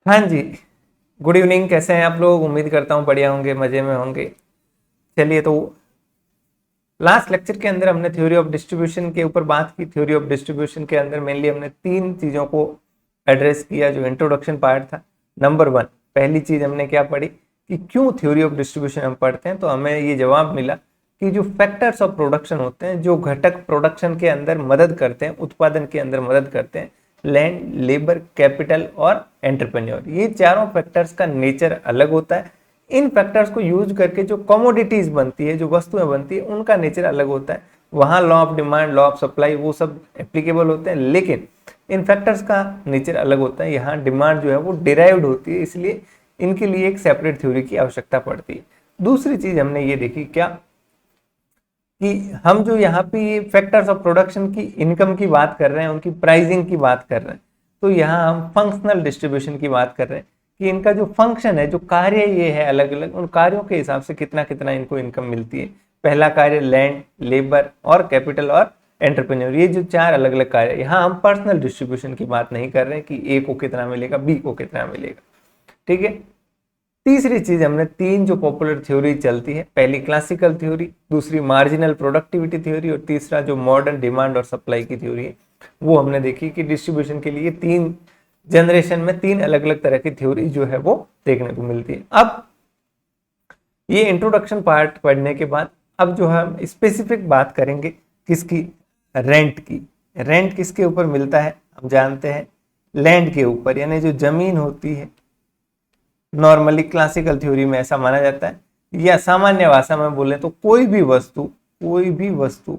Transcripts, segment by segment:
हाँ जी। Good evening. कैसे हैं आप लोग? उम्मीद करता हूँ बढ़िया होंगे, मज़े में होंगे। चलिए, तो लास्ट लेक्चर के अंदर हमने थ्योरी ऑफ डिस्ट्रीब्यूशन के ऊपर बात की। थ्योरी ऑफ डिस्ट्रीब्यूशन के अंदर मेनली हमने तीन चीज़ों को एड्रेस किया जो इंट्रोडक्शन पार्ट था। नंबर वन, पहली चीज़ हमने क्या पढ़ी कि क्यों थ्योरी ऑफ डिस्ट्रीब्यूशन हम पढ़ते हैं, तो हमें ये जवाब मिला कि जो फैक्टर्स ऑफ प्रोडक्शन होते हैं, जो घटक प्रोडक्शन के अंदर मदद करते हैं, उत्पादन के अंदर मदद करते हैं, लैंड, लेबर, कैपिटल और एंटरप्रेन्योर, ये चारों फैक्टर्स का नेचर अलग होता है। इन फैक्टर्स को यूज करके जो कमोडिटीज बनती है, जो वस्तुएं बनती है, उनका नेचर अलग होता है। वहां law of demand, law of supply, वो सब एप्लीकेबल होते हैं, लेकिन इन फैक्टर्स का नेचर अलग होता है। यहाँ डिमांड जो है वो डिराइव्ड होती है, इसलिए इनके लिए एक सेपरेट थ्योरी की आवश्यकता पड़ती है। दूसरी चीज हमने ये देखी क्या कि हम जो यहाँ पे ये फैक्टर्स ऑफ प्रोडक्शन की इनकम की बात कर रहे हैं, उनकी प्राइसिंग की बात कर रहे हैं, तो यहाँ हम फंक्शनल डिस्ट्रीब्यूशन की बात कर रहे हैं कि इनका जो फंक्शन है, जो कार्य ये है अलग अलग, उन कार्यों के हिसाब से कितना कितना इनको इनकम मिलती है। पहला कार्य लैंड, लेबर और कैपिटल और एंटरप्रेन्योर, ये जो चार अलग अलग कार्य, यहाँ हम पर्सनल डिस्ट्रीब्यूशन की बात नहीं कर रहे हैं कि ए को कितना मिलेगा, बी को कितना मिलेगा। ठीक है। तीसरी चीज हमने तीन जो पॉपुलर थ्योरी चलती है, पहली क्लासिकल थ्योरी, दूसरी मार्जिनल प्रोडक्टिविटी थ्योरी और तीसरा जो मॉडर्न डिमांड और सप्लाई की थ्योरी है, वो हमने देखी कि डिस्ट्रीब्यूशन के लिए तीन जनरेशन में तीन अलग अलग तरह की थ्योरी जो है वो देखने को मिलती है। अब ये इंट्रोडक्शन पार्ट पढ़ने के बाद अब जो हम स्पेसिफिक बात करेंगे किसकी, रेंट की। रेंट किसके ऊपर मिलता है? हम जानते हैं लैंड के ऊपर, यानी जो जमीन होती है। नॉर्मली क्लासिकल थ्योरी में ऐसा माना जाता है, या सामान्य भाषा में बोले तो कोई भी वस्तु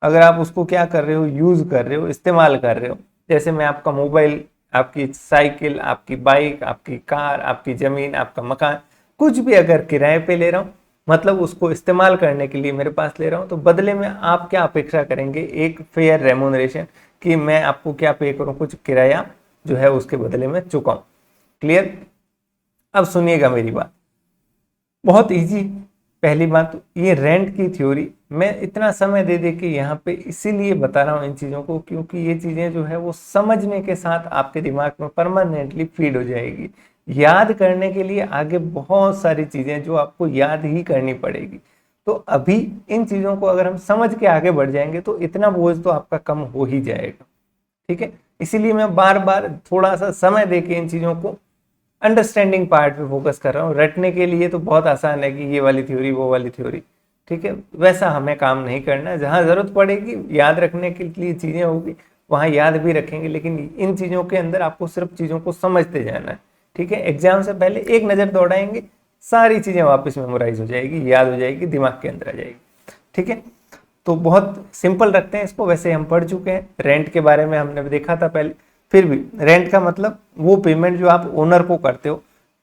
अगर आप उसको क्या कर रहे हो, यूज कर रहे हो, इस्तेमाल कर रहे हो, जैसे मैं आपका मोबाइल, आपकी साइकिल, आपकी बाइक, आपकी कार, आपकी जमीन, आपका मकान, कुछ भी अगर किराए पे ले रहा हूँ, मतलब उसको इस्तेमाल करने के लिए मेरे पास ले रहा हूँ, तो बदले में आप क्या अपेक्षा करेंगे? एक फेयर रेमुनरेशन, कि मैं आपको क्या पे करूँ, कुछ किराया जो है उसके बदले में चुकाऊं। क्लियर? अब सुनिएगा मेरी बात, बहुत इजी। पहली बात तो ये रेंट की थ्योरी मैं इतना समय दे दे के यहाँ पे इसीलिए बता रहा हूँ इन चीज़ों को, क्योंकि ये चीज़ें जो है वो समझने के साथ आपके दिमाग में परमानेंटली फीड हो जाएगी। याद करने के लिए आगे बहुत सारी चीज़ें जो आपको याद ही करनी पड़ेगी, तो अभी इन चीज़ों को अगर हम समझ के आगे बढ़ जाएंगे तो इतना बोझ तो आपका कम हो ही जाएगा। ठीक है। इसीलिए मैं बार बार थोड़ा सा समय दे के इन चीज़ों को अंडरस्टैंडिंग पार्ट पे फोकस कर रहा हूँ। रटने के लिए तो बहुत आसान है कि ये वाली थ्योरी, वो वाली थ्योरी, ठीक है, वैसा हमें काम नहीं करना है। जहाँ जरूरत पड़ेगी याद रखने के लिए चीज़ें होगी, वहाँ याद भी रखेंगे, लेकिन इन चीज़ों के अंदर आपको सिर्फ चीज़ों को समझते जाना है। ठीक है। एग्जाम से पहले एक नज़र दौड़ाएंगे, सारी चीज़ें वापस मेमोराइज हो जाएगी, याद हो जाएगी, दिमाग के अंदर आ जाएगी। ठीक है। तो बहुत सिंपल रखते हैं इसको, वैसे हम पढ़ चुके हैं। रेंट के बारे में हमने देखा था पहले, फिर भी रेंट का मतलब वो पेमेंट जो आप ओनर को करते हो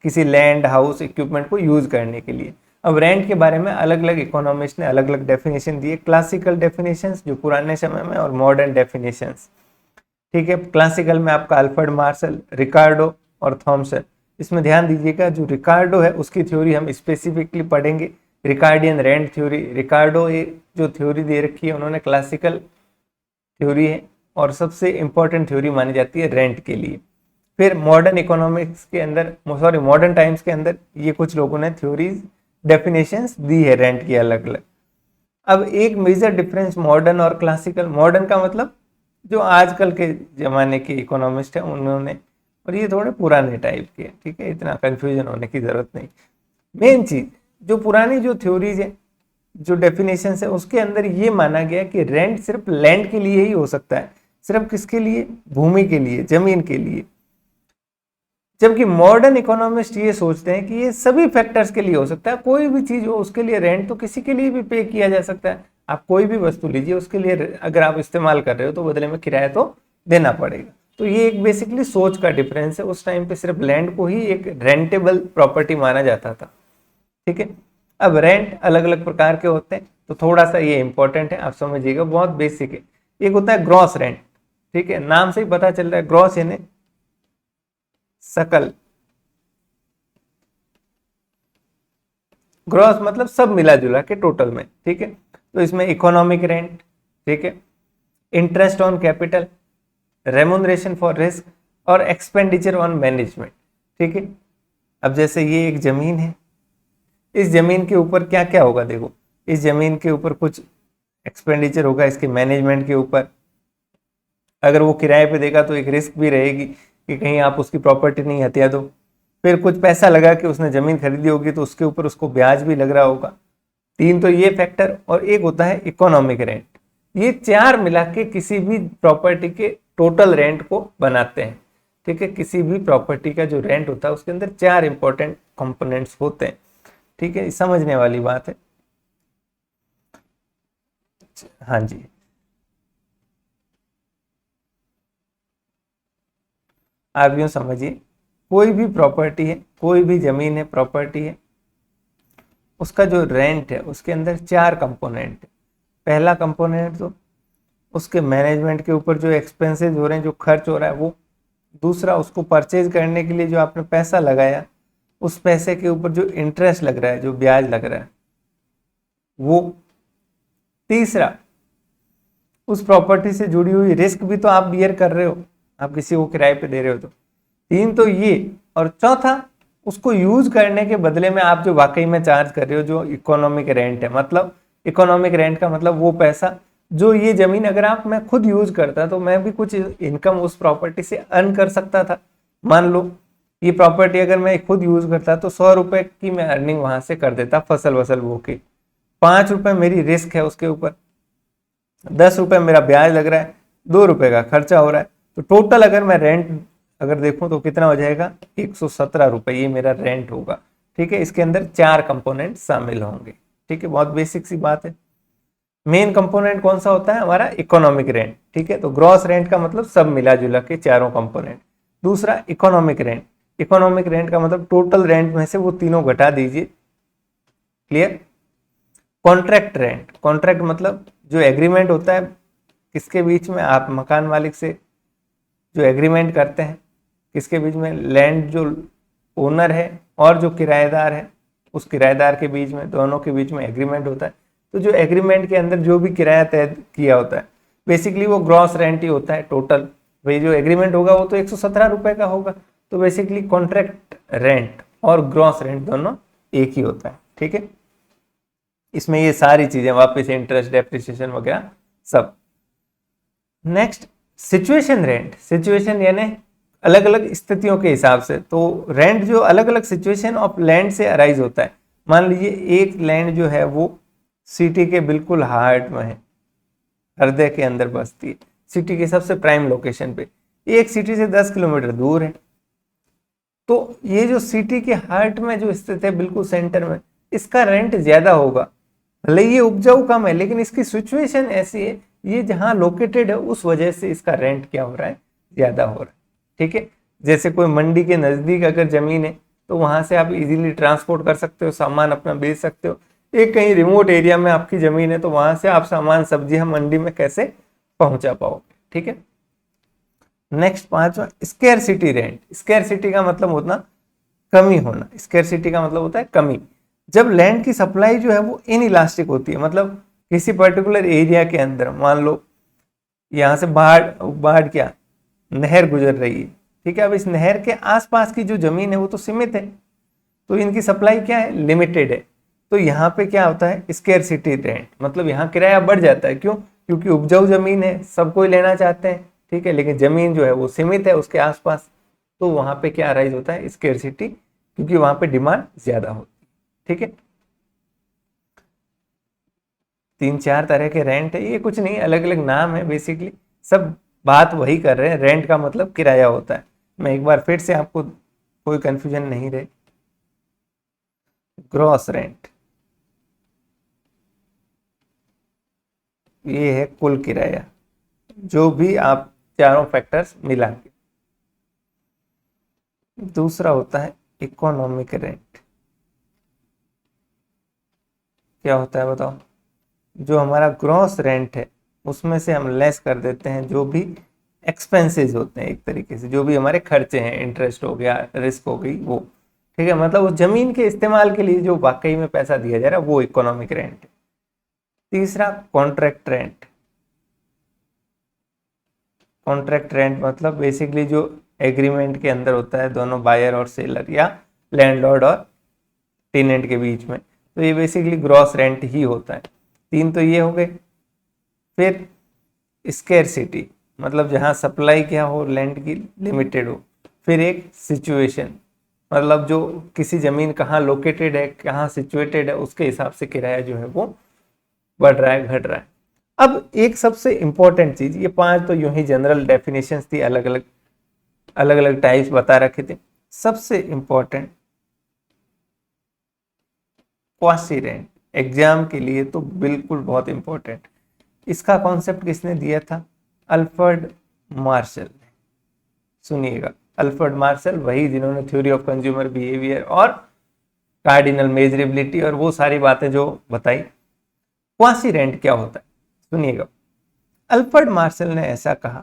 किसी लैंड, हाउस, इक्विपमेंट को यूज करने के लिए। अब रेंट के बारे में अलग अलग इकोनॉमिस्ट ने अलग अलग डेफिनेशन दिए, क्लासिकल डेफिनेशंस जो पुराने समय में, और मॉडर्न डेफिनेशंस। ठीक है। क्लासिकल में आपका अल्फ्रेड मार्शल, रिकार्डो और थॉमसन। इसमें ध्यान दीजिएगा, जो रिकार्डो है उसकी थ्योरी हम स्पेसिफिकली पढ़ेंगे, रिकार्डियन रेंट थ्योरी। रिकार्डो जो थ्योरी दे रखी है उन्होंने क्लासिकल थ्योरी है और सबसे इंपॉर्टेंट थ्योरी मानी जाती है रेंट के लिए। फिर मॉडर्न इकोनॉमिक्स के अंदर, सॉरी मॉडर्न टाइम्स के अंदर ये कुछ लोगों ने थ्योरीज, डेफिनेशंस दी है रेंट की अलग अलग। अब एक मेजर डिफरेंस मॉडर्न और क्लासिकल, मॉडर्न का मतलब जो आजकल के जमाने के इकोनॉमिस्ट हैं उन्होंने, और ये थोड़े पुराने टाइप के, ठीक है, इतना कंफ्यूजन होने की जरूरत नहीं। मेन चीज, जो पुरानी जो थ्योरीज है, जो डेफिनेशन है, उसके अंदर ये माना गया कि रेंट सिर्फ लैंड के लिए ही हो सकता है। सिर्फ किसके लिए? भूमि के लिए, जमीन के लिए। जबकि मॉडर्न इकोनॉमिस्ट ये सोचते हैं कि ये सभी फैक्टर्स के लिए हो सकता है, कोई भी चीज हो उसके लिए रेंट तो किसी के लिए भी पे किया जा सकता है। आप कोई भी वस्तु लीजिए, उसके लिए अगर आप इस्तेमाल कर रहे हो तो बदले में किराया तो देना पड़ेगा। तो ये एक बेसिकली सोच का डिफरेंस है। उस टाइम पे सिर्फ लैंड को ही एक रेंटेबल प्रॉपर्टी माना जाता था। ठीक है। अब रेंट अलग अलग प्रकार के होते हैं, तो थोड़ा सा ये इंपॉर्टेंट है, आप समझिएगा, बहुत बेसिक है। एक होता है ग्रॉस रेंट। ठीक है, नाम से ही पता चल रहा है, ग्रॉस यानी सकल। ग्रॉस मतलब सब मिला जुला के टोटल में। ठीक है। तो इसमें इकोनॉमिक रेंट, ठीक है, interest on capital, remuneration for risk और एक्सपेंडिचर ऑन मैनेजमेंट। ठीक है। अब जैसे ये एक जमीन है, इस जमीन के ऊपर क्या क्या होगा, देखो इस जमीन के ऊपर कुछ एक्सपेंडिचर होगा, इसके मैनेजमेंट के ऊपर। अगर वो किराए पे देगा तो एक रिस्क भी रहेगी कि कहीं आप उसकी प्रॉपर्टी नहीं हत्या दो। फिर कुछ पैसा लगा कि उसने जमीन खरीदी होगी तो उसके ऊपर उसको ब्याज भी लग रहा होगा। तीन तो ये फैक्टर, और एक होता है इकोनॉमिक रेंट। ये चार मिला के किसी भी प्रॉपर्टी के टोटल रेंट को बनाते हैं, ठीक है। किसी भी प्रॉपर्टी का जो रेंट होता है उसके अंदर चार इंपॉर्टेंट कंपोनेंट्स होते हैं, ठीक है। समझने वाली बात है। हाँ जी, आप यूं समझिए, कोई भी प्रॉपर्टी है, कोई भी जमीन है, प्रॉपर्टी है, उसका जो रेंट है उसके अंदर चार कंपोनेंट है। पहला कंपोनेंट तो उसके मैनेजमेंट के ऊपर जो एक्सपेंसेस हो रहे हैं, जो खर्च हो रहा है वो। दूसरा, उसको परचेज करने के लिए जो आपने पैसा लगाया, उस पैसे के ऊपर जो इंटरेस्ट लग रहा है, जो ब्याज लग रहा है वो। तीसरा, उस प्रॉपर्टी से जुड़ी हुई रिस्क भी तो आप बियर कर रहे हो, आप किसी को किराए पे दे रहे हो तो। तीन तो ये, और चौथा, उसको यूज करने के बदले में आप जो वाकई में चार्ज कर रहे हो, जो इकोनॉमिक रेंट है। मतलब इकोनॉमिक रेंट का मतलब वो पैसा जो, ये जमीन अगर आप मैं खुद यूज करता तो मैं भी कुछ इनकम उस प्रॉपर्टी से अर्न कर सकता था। मान लो ये प्रॉपर्टी अगर मैं खुद यूज करता तो 100 रुपए की मैं अर्निंग वहां से कर देता, फसल वसल बो के। 5 रुपए मेरी रिस्क है उसके ऊपर, 10 रुपए मेरा ब्याज लग रहा है, 2 रुपए का खर्चा हो रहा है। तो टोटल अगर मैं रेंट अगर देखूं तो कितना हो जाएगा, 117 रुपए ये मेरा रेंट होगा, ठीक है। इसके अंदर चार कंपोनेंट शामिल होंगे, ठीक है। बहुत बेसिक सी बात है। मेन कंपोनेंट कौन सा होता है हमारा, इकोनॉमिक रेंट, ठीक है। तो ग्रॉस रेंट का मतलब सब मिला जुला के चारों कंपोनेंट। दूसरा, इकोनॉमिक रेंट। इकोनॉमिक रेंट का मतलब टोटल रेंट में से वो तीनों घटा दीजिए, क्लियर। कॉन्ट्रैक्ट रेंट, कॉन्ट्रैक्ट मतलब जो एग्रीमेंट होता है किसके बीच में, आप मकान मालिक से जो एग्रीमेंट करते हैं, किसके बीच में, लैंड जो ओनर है और जो किराएदार है, उस किराएदार के बीच में, दोनों के बीच में एग्रीमेंट होता है। तो जो एग्रीमेंट के अंदर जो भी किराया तय किया होता है, बेसिकली वो ग्रॉस रेंट ही होता है टोटल। भाई जो एग्रीमेंट होगा वो तो 117 रुपए का होगा। तो बेसिकली कॉन्ट्रैक्ट रेंट और ग्रॉस रेंट दोनों एक ही होता है, ठीक है। इसमें ये सारी चीजें वापस इंटरेस्ट, डेप्रिसिएशन वगैरह सब। Next, situation rent. सिचुएशन यानी अलग अलग स्थितियों के हिसाब से। तो रेंट जो अलग अलग सिचुएशन ऑफ लैंड से अराइज होता है। मान लीजिए एक लैंड जो है वो सिटी के बिल्कुल हार्ट में है, हृदय के अंदर बसती है, सिटी के सबसे प्राइम लोकेशन पे। एक सिटी से 10 किलोमीटर दूर है। तो ये जो सिटी के हार्ट में जो स्थित है, बिल्कुल सेंटर में, इसका रेंट ज्यादा होगा। भले ये उपजाऊ कम है, लेकिन इसकी सिचुएशन ऐसी है, ये जहां लोकेटेड है उस वजह से इसका रेंट क्या हो रहा है, ज्यादा हो रहा है, ठीक है। जैसे कोई मंडी के नजदीक अगर जमीन है तो वहां से आप इजीली ट्रांसपोर्ट कर सकते हो, सामान अपना बेच सकते हो। एक कहीं रिमोट एरिया में आपकी जमीन है तो वहां से आप सामान, सब्जियां मंडी में कैसे पहुंचा पाओगे, ठीक है। नेक्स्ट, पांचवा, स्केर्सिटी रेंट। स्केर्सिटी का मतलब होता कमी होना। स्केर्सिटी का मतलब होता है कमी। जब लैंड की सप्लाई जो है वो इनइलास्टिक होती है, मतलब किसी पर्टिकुलर एरिया के अंदर, मान लो यहाँ से बाढ़ बाढ़ क्या, नहर गुजर रही है, ठीक है। अब इस नहर के आसपास की जो जमीन है वो तो सीमित है, तो इनकी सप्लाई क्या है, लिमिटेड है। तो यहाँ पे क्या होता है, स्केर्सिटी रेंट, मतलब यहाँ किराया बढ़ जाता है। क्यों? क्योंकि उपजाऊ जमीन है, सब कोई लेना चाहते हैं, ठीक है। लेकिन जमीन जो है वो सीमित है उसके आसपास, तो वहां पे क्या अराइज होता है, स्केर्सिटी, क्योंकि वहां पे डिमांड ज्यादा होती है, ठीक है। 3-4 तरह के रेंट है, ये कुछ नहीं, अलग अलग नाम है, बेसिकली सब बात वही कर रहे हैं। रेंट का मतलब किराया होता है। मैं एक बार फिर से आपको, कोई कंफ्यूजन नहीं रहे। ग्रॉस रेंट ये है कुल किराया, जो भी आप चारों फैक्टर्स मिला के। दूसरा होता है इकोनॉमिक रेंट। क्या होता है बताओ? जो हमारा ग्रॉस रेंट है उसमें से हम लेस कर देते हैं जो भी एक्सपेंसेस होते हैं, एक तरीके से जो भी हमारे खर्चे हैं, इंटरेस्ट हो गया, रिस्क हो गई, वो, ठीक है। मतलब उस जमीन के इस्तेमाल के लिए जो वाकई में पैसा दिया जा रहा है वो इकोनॉमिक रेंट है। तीसरा, कॉन्ट्रैक्ट रेंट। कॉन्ट्रैक्ट रेंट मतलब बेसिकली जो एग्रीमेंट के अंदर होता है दोनों बायर और सेलर या लैंडलॉर्ड और टेनेंट के बीच में, तो ये बेसिकली ग्रॉस रेंट ही होता है। 3 तो ये हो गए। फिर स्केर्सिटी मतलब जहाँ सप्लाई क्या हो लैंड की लिमिटेड हो। फिर एक सिचुएशन मतलब जो किसी जमीन कहाँ लोकेटेड है कहाँ सिचुएटेड है उसके हिसाब से किराया जो है वो बढ़ रहा है घट रहा है। अब एक सबसे इंपॉर्टेंट चीज, ये 5 तो यूं ही जनरल डेफिनेशंस थी, अलग अलग टाइप्स बता रखे थे। सबसे इंपॉर्टेंट क्वासी रेंट, एग्जाम के लिए तो बिल्कुल बहुत इंपॉर्टेंट। इसका कॉन्सेप्ट किसने दिया था? अल्फ्रेड मार्शल ने। सुनिएगा, अल्फ्रेड मार्शल वही जिन्होंने थ्योरी ऑफ कंज्यूमर बिहेवियर और कार्डिनल मेजरेबिलिटी और वो सारी बातें जो बताई। क्वासी रेंट क्या होता है सुनिएगा। अल्फ्रेड मार्शल ने ऐसा कहा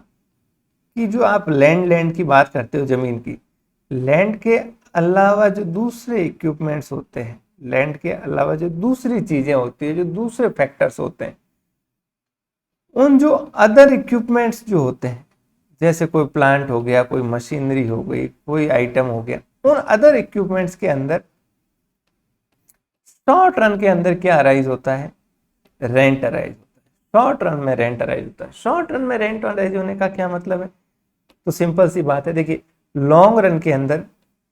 कि जो आप लैंड की बात करते हो जमीन की, लैंड के अलावा जो दूसरे इक्विपमेंट्स होते हैं, लैंड के अलावा जो दूसरी चीजें होती है, जो दूसरे फैक्टर्स होते हैं, उन जो अदर इक्विपमेंट्स जो होते हैं, जैसे कोई प्लांट हो गया, कोई मशीनरी हो गई, कोई आइटम हो गया, उन अदर इक्विपमेंट्स के अंदर शॉर्ट रन के अंदर क्या अराइज होता है? रेंट अराइज होता है। शॉर्ट रन में रेंट अराइज होता है। शॉर्ट रन में रेंट अराइज होने का क्या मतलब है? तो सिंपल सी बात है, देखिए लॉन्ग रन के अंदर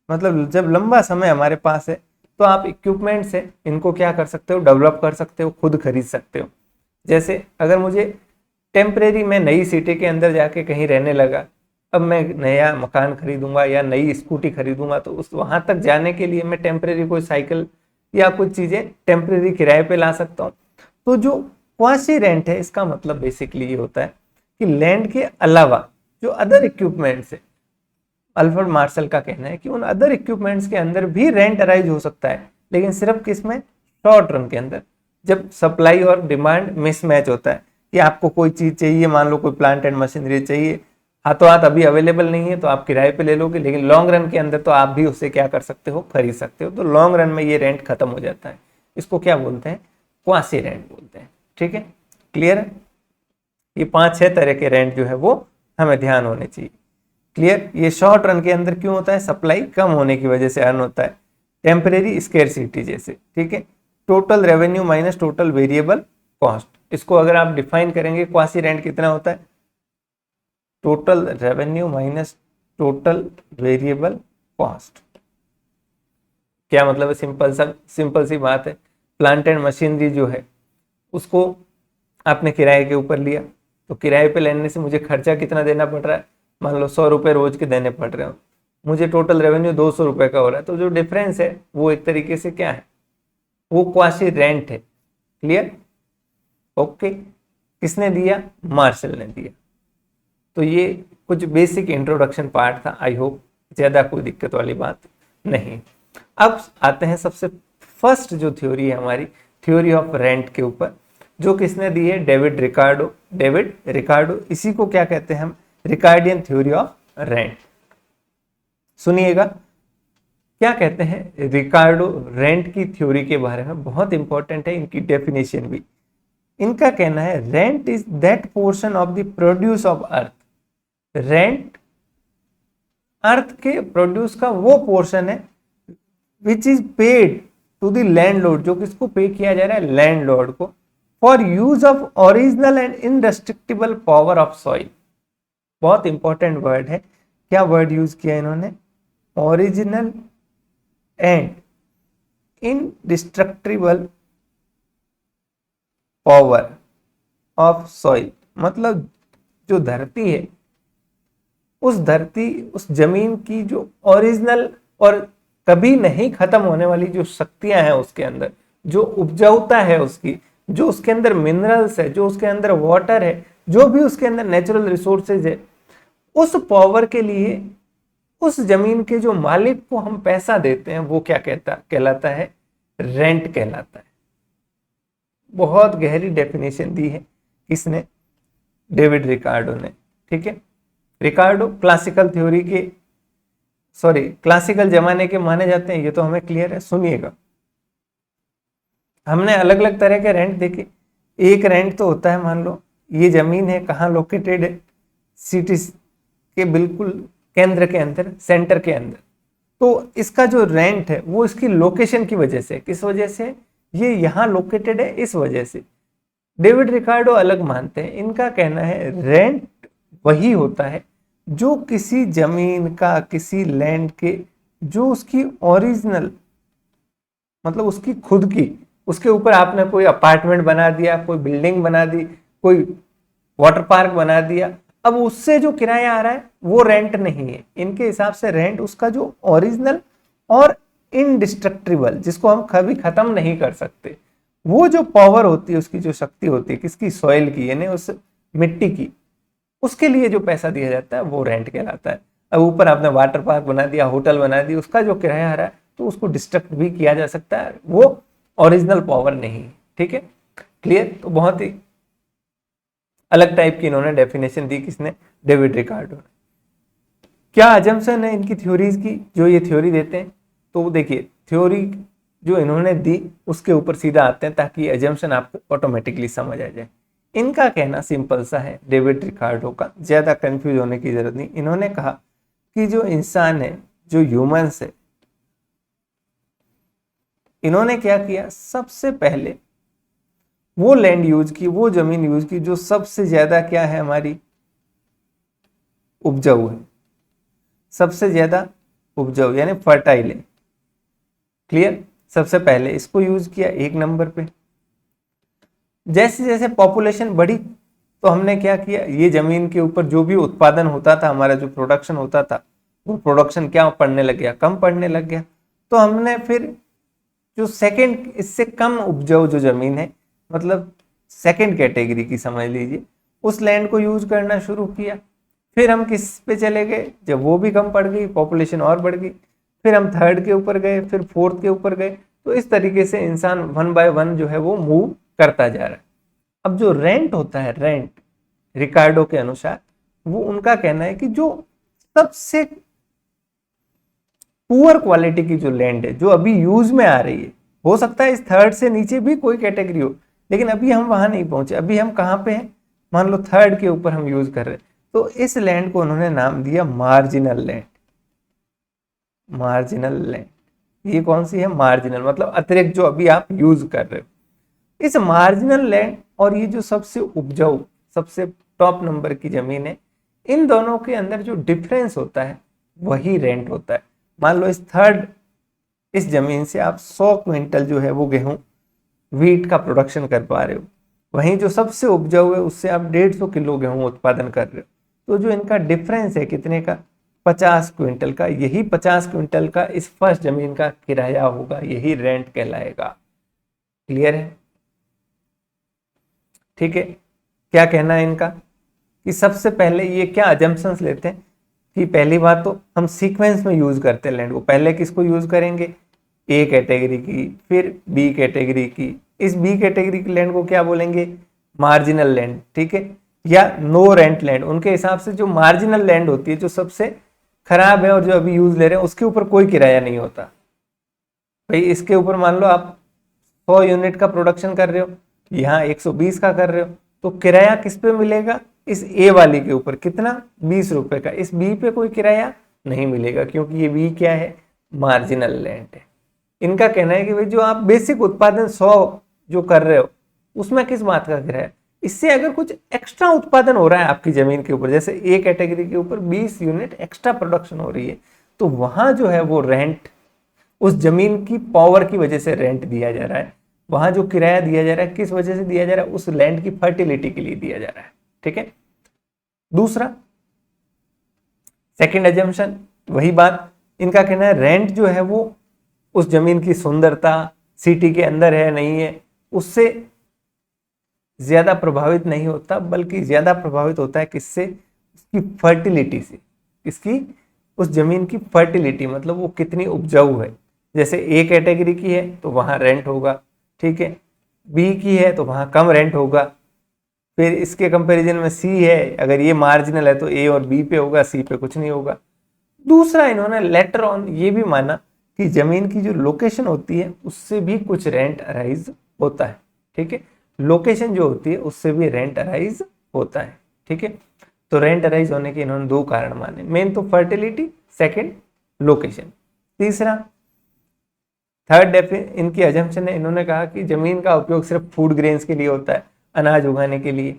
मतलब जब लंबा समय हमारे पास है तो आप इक्विपमेंट से इनको क्या कर सकते हो? डेवलप कर सकते हो, खुद खरीद सकते हो। जैसे अगर मुझे टेम्परेरी में नई सिटी के अंदर जाके कहीं रहने लगा, अब मैं नया मकान खरीदूंगा या नई स्कूटी खरीदूंगा, तो उस वहां तक जाने के लिए मैं टेम्परेरी कोई साइकिल या कुछ चीजें टेम्परेरी किराए पे ला सकता हूँ। तो जो क्वासी रेंट है इसका मतलब बेसिकली ये होता है कि लैंड के अलावा जो अदर इक्विपमेंट्स है, अल्फ्रेड मार्शल का कहना है कि उन अदर इक्विपमेंट्स के अंदर भी रेंट अराइज हो सकता है, लेकिन सिर्फ किस में? शॉर्ट रन के अंदर, जब सप्लाई और डिमांड मिसमैच होता है कि आपको कोई चीज चाहिए, मान लो कोई प्लांट एंड मशीनरी चाहिए, हाथों हाथ अभी अवेलेबल नहीं है तो आप किराए पे ले लोगे, लेकिन लॉन्ग रन के अंदर तो आप भी उससे क्या कर सकते हो? खरीद सकते हो। तो लॉन्ग रन में ये रेंट खत्म हो जाता है। इसको क्या बोलते हैं? क्वासी रेंट बोलते हैं। ठीक है, क्लियर है? ये 5-6 तरह के रेंट जो है वो हमें ध्यान होने चाहिए। क्लियर? ये शॉर्ट रन के अंदर क्यों होता है? सप्लाई कम होने की वजह से अर्न होता है, टेम्परेरी स्केर्सिटी जैसे। ठीक है, total revenue minus total variable cost. इसको अगर आप डिफाइन करेंगे क्वासी रेंट कितना होता है? Total revenue minus total variable cost. क्या मतलब है? सिंपल सी बात है, प्लांट एंड मशीनरी जो है उसको आपने किराए के ऊपर लिया, तो किराए पे लेने से मुझे खर्चा कितना देना पड़ रहा है? मान लो 100 रुपये रोज के देने पड़ रहे हो, मुझे टोटल रेवेन्यू 200 रुपये का हो रहा है, तो जो डिफरेंस है वो एक तरीके से क्या है? वो क्वासी रेंट है। क्लियर? ओके, किसने दिया? मार्शल ने दिया। तो ये कुछ बेसिक इंट्रोडक्शन पार्ट था, आई होप ज्यादा कोई दिक्कत वाली बात नहीं। अब आते हैं सबसे फर्स्ट जो थ्योरी है हमारी, थ्योरी ऑफ रेंट के ऊपर, जो किसने दी है? David Ricardo. इसी को क्या कहते हैं हम? Ricardian theory of rent. सुनिएगा क्या कहते हैं रिकार्डो रेंट की थ्योरी के बारे में, बहुत इंपॉर्टेंट है इनकी डेफिनेशन भी। इनका कहना है rent is that portion of the produce of earth. Rent earth के प्रोड्यूस का वो पोर्शन है which is paid to the landlord, जो किसको पे किया जा रहा है? लैंडलॉर्ड को, for use of original and indestructible power of soil. बहुत इंपॉर्टेंट वर्ड है, क्या वर्ड यूज किया इन्होंने? Original and indestructible power of soil. मतलब जो धरती है, उस जमीन की जो ओरिजिनल और कभी नहीं खत्म होने वाली जो शक्तियां हैं उसके अंदर, जो उपजाऊता है उसकी, जो उसके अंदर मिनरल्स है, जो उसके अंदर वाटर है, जो भी उसके अंदर नेचुरल रिसोर्सेज है, उस पावर के लिए उस जमीन के जो मालिक को हम पैसा देते हैं वो क्या कहलाता है? रेंट कहलाता है। बहुत गहरी डेफिनेशन दी है किसने? डेविड रिकार्डो ने। ठीक है, रिकार्डो क्लासिकल जमाने के माने जाते हैं, ये तो हमें क्लियर है। सुनिएगा, हमने अलग अलग तरह के रेंट देखे। एक रेंट तो होता है, मान लो ये जमीन है, कहाँ लोकेटेड है? सिटी के बिल्कुल केंद्र के अंदर, सेंटर के अंदर। तो इसका जो रेंट है वो इसकी लोकेशन की वजह से, किस वजह से, ये यहाँ लोकेटेड है इस वजह से। डेविड रिकार्डो अलग मानते हैं, इनका कहना है रेंट वही होता है जो किसी जमीन का, किसी लैंड के, जो उसकी ओरिजिनल मतलब उसकी खुद की, उसके ऊपर आपने कोई अपार्टमेंट बना दिया, कोई बिल्डिंग बना दी, कोई वाटर पार्क बना दिया, अब उससे जो किराया आ रहा है वो रेंट नहीं है। इनके हिसाब से रेंट उसका जो ओरिजिनल और इनडिस्ट्रक्टिबल, जिसको हम कभी खत्म नहीं कर सकते, वो जो पावर होती है, उसकी जो शक्ति होती है, किसकी, सॉइल की, यानी उस मिट्टी की, उसके लिए जो पैसा दिया जाता है वो रेंट कहलाता है। अब ऊपर आपने वाटर पार्क बना दिया, होटल बना दिया, उसका जो किराया आ रहा है तो उसको डिस्ट्रक्ट भी किया जा सकता है, वो ओरिजिनल पावर नहीं। ठीक है, क्लियर। तो बहुत ही अलग टाइप की इन्होंने डेफिनेशन दी, किसने, डेविड रिकार्डो ने। क्या अजम्पशन है इनकी थ्योरीज की, जो ये थ्योरी देते हैं? तो देखिए, थ्योरी जो इन्होंने दी उसके ऊपर सीधा आते हैं ताकि अजम्पशन आपको ऑटोमेटिकली समझ आ जाए। इनका कहना सिंपल सा है, डेविड रिकार्डो का, ज्यादा कंफ्यूज होने की जरूरत नहीं। इन्होंने कहा कि जो इंसान है, जो ह्यूमंस है, इन्होंने क्या किया, सबसे पहले वो लैंड यूज की, वो जमीन यूज की जो सबसे ज्यादा क्या है, हमारी उपजाऊ है, सबसे ज्यादा उपजाऊ यानी फर्टाइल है। क्लियर, सबसे पहले इसको यूज किया एक नंबर पे। जैसे जैसे पॉपुलेशन बढ़ी तो हमने क्या किया, ये जमीन के ऊपर जो भी उत्पादन होता था, हमारा जो प्रोडक्शन होता था, वो प्रोडक्शन क्या पड़ने लग गया, कम पड़ने लग गया। तो हमने फिर जो सेकंड, इससे कम उपजाऊ जो जमीन है, मतलब सेकंड कैटेगरी की समझ लीजिए, उस लैंड को यूज करना शुरू किया। फिर हम किस पे चले गए, जब वो भी कम पड़ गई, पॉपुलेशन और बढ़ गई, फिर हम थर्ड के ऊपर गए, फिर फोर्थ के ऊपर गए। तो इस तरीके से इंसान 1 बाय 1 जो है वो मूव करता जा रहा है। अब जो रेंट होता है, रेंट रिकार्डो के अनुसार, वो उनका कहना है कि जो सबसे पुअर क्वालिटी की जो लैंड है, जो अभी यूज में आ रही है, हो सकता है इस थर्ड से नीचे भी कोई कैटेगरी हो, लेकिन अभी हम वहां नहीं पहुंचे, अभी हम कहां पे हैं, मान लो थर्ड के ऊपर हम यूज कर रहे हैं। तो इस लैंड को उन्होंने नाम दिया मार्जिनल लैंड। मार्जिनल लैंड ये कौन सी है, मार्जिनल मतलब अतिरिक्त, जो अभी आप यूज कर रहे हो। इस मार्जिनल लैंड और ये जो सबसे उपजाऊ, सबसे टॉप नंबर की जमीन है, इन दोनों के अंदर जो डिफरेंस होता है वही रेंट होता है। मान लो इस जमीन से आप 100 क्विंटल जो है वो गेहूं, व्हीट का प्रोडक्शन कर पा रहे हो, वहीं जो सबसे उपजाऊ है उससे आप 150 किलो गेहूं उत्पादन कर रहे हो। तो जो इनका डिफरेंस है कितने का, 50 क्विंटल का, यही 50 क्विंटल का इस फर्स्ट जमीन का किराया होगा, यही रेंट कहलाएगा। क्लियर है? ठीक है, क्या कहना है इनका कि सबसे पहले ये क्या अजम्पशंस लेते हैं कि पहली बात तो हम सीक्वेंस में यूज करते हैं लैंड को। पहले किसको यूज करेंगे, ए कैटेगरी की, फिर बी कैटेगरी की। इस बी कैटेगरी की लैंड को क्या बोलेंगे, मार्जिनल लैंड। ठीक है, या नो रेंट लैंड। उनके हिसाब से जो मार्जिनल लैंड होती है, जो सबसे खराब है और जो अभी यूज ले रहे हैं, उसके ऊपर कोई किराया नहीं होता। भाई इसके ऊपर मान लो आप 100 यूनिट का प्रोडक्शन कर रहे हो, यहाँ 120 का कर रहे हो, तो किराया किस पे मिलेगा, इस ए वाली के ऊपर। कितना, 20 रुपए का। इस बी पे कोई किराया नहीं मिलेगा, क्योंकि ये बी क्या है, मार्जिनल लैंड है। इनका कहना है कि भाई जो आप बेसिक उत्पादन 100 जो कर रहे हो, उसमें किस बात का किराया, इससे अगर कुछ एक्स्ट्रा उत्पादन हो रहा है आपकी जमीन के ऊपर, जैसे ए कैटेगरी के ऊपर 20 यूनिट एक्स्ट्रा प्रोडक्शन हो रही है, तो वहां जो है वो रेंट, उस जमीन की पावर की वजह से रेंट दिया जा रहा है। वहां जो किराया दिया जा रहा है किस वजह से दिया जा रहा है, उस लैंड की फर्टिलिटी के लिए दिया जा रहा है। ठीक है, दूसरा सेकंड अजम्पशन, वही बात इनका कहना है, रेंट जो है वो उस जमीन की सुंदरता, सिटी के अंदर है नहीं है, उससे ज्यादा प्रभावित नहीं होता, बल्कि ज्यादा प्रभावित होता है किससे, उसकी फर्टिलिटी से। इसकी, उस जमीन की फर्टिलिटी मतलब वो कितनी उपजाऊ है। जैसे ए कैटेगरी की है तो वहां रेंट होगा, ठीक है, बी की है तो वहां कम रेंट होगा, फिर इसके कंपैरिजन में सी है, अगर ये मार्जिनल है तो ए और बी पे होगा, सी पे कुछ नहीं होगा। दूसरा इन्होंने लेटर ऑन ये भी माना कि जमीन की जो लोकेशन होती है उससे भी कुछ रेंट अराइज होता है। ठीक है, लोकेशन जो होती है उससे भी रेंट अराइज होता है। ठीक है, तो रेंट अराइज होने के इन्होंने दो कारण माने, मेन तो फर्टिलिटी, सेकंड लोकेशन। तीसरा थर्ड इनकी अजम्पशन है, इन्होंने कहा कि जमीन का उपयोग सिर्फ फूड ग्रेन्स के लिए होता है, अनाज उगाने के लिए।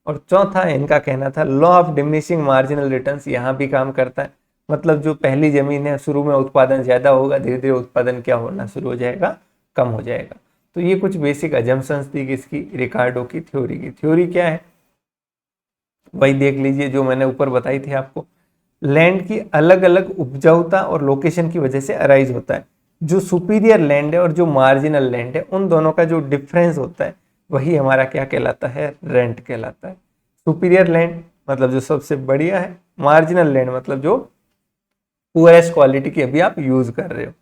और चौथा इनका कहना था law of diminishing marginal returns यहाँ भी काम करता है, मतलब जो पहली जमीन है शुरू में उत्पादन ज्यादा होगा, धीरे धीरे उत्पादन क्या होना शुरू हो जाएगा, कम हो जाएगा। तो ये कुछ बेसिक अजम्पशंस थी किसकी, रिकार्डो की थ्योरी की। थ्योरी क्या है वही देख लीजिए जो मैंने ऊपर बताई थी आपको, लैंड की अलग अलग उपजाऊता और लोकेशन की वजह से अराइज होता है। जो सुपीरियर लैंड है और जो मार्जिनल लैंड है उन दोनों का जो डिफरेंस होता है वही हमारा क्या कहलाता है, रेंट कहलाता है। सुपीरियर लैंड मतलब जो सबसे बढ़िया है, मार्जिनल लैंड मतलब जो पुअरेस्ट क्वालिटी की अभी आप यूज कर रहे हो।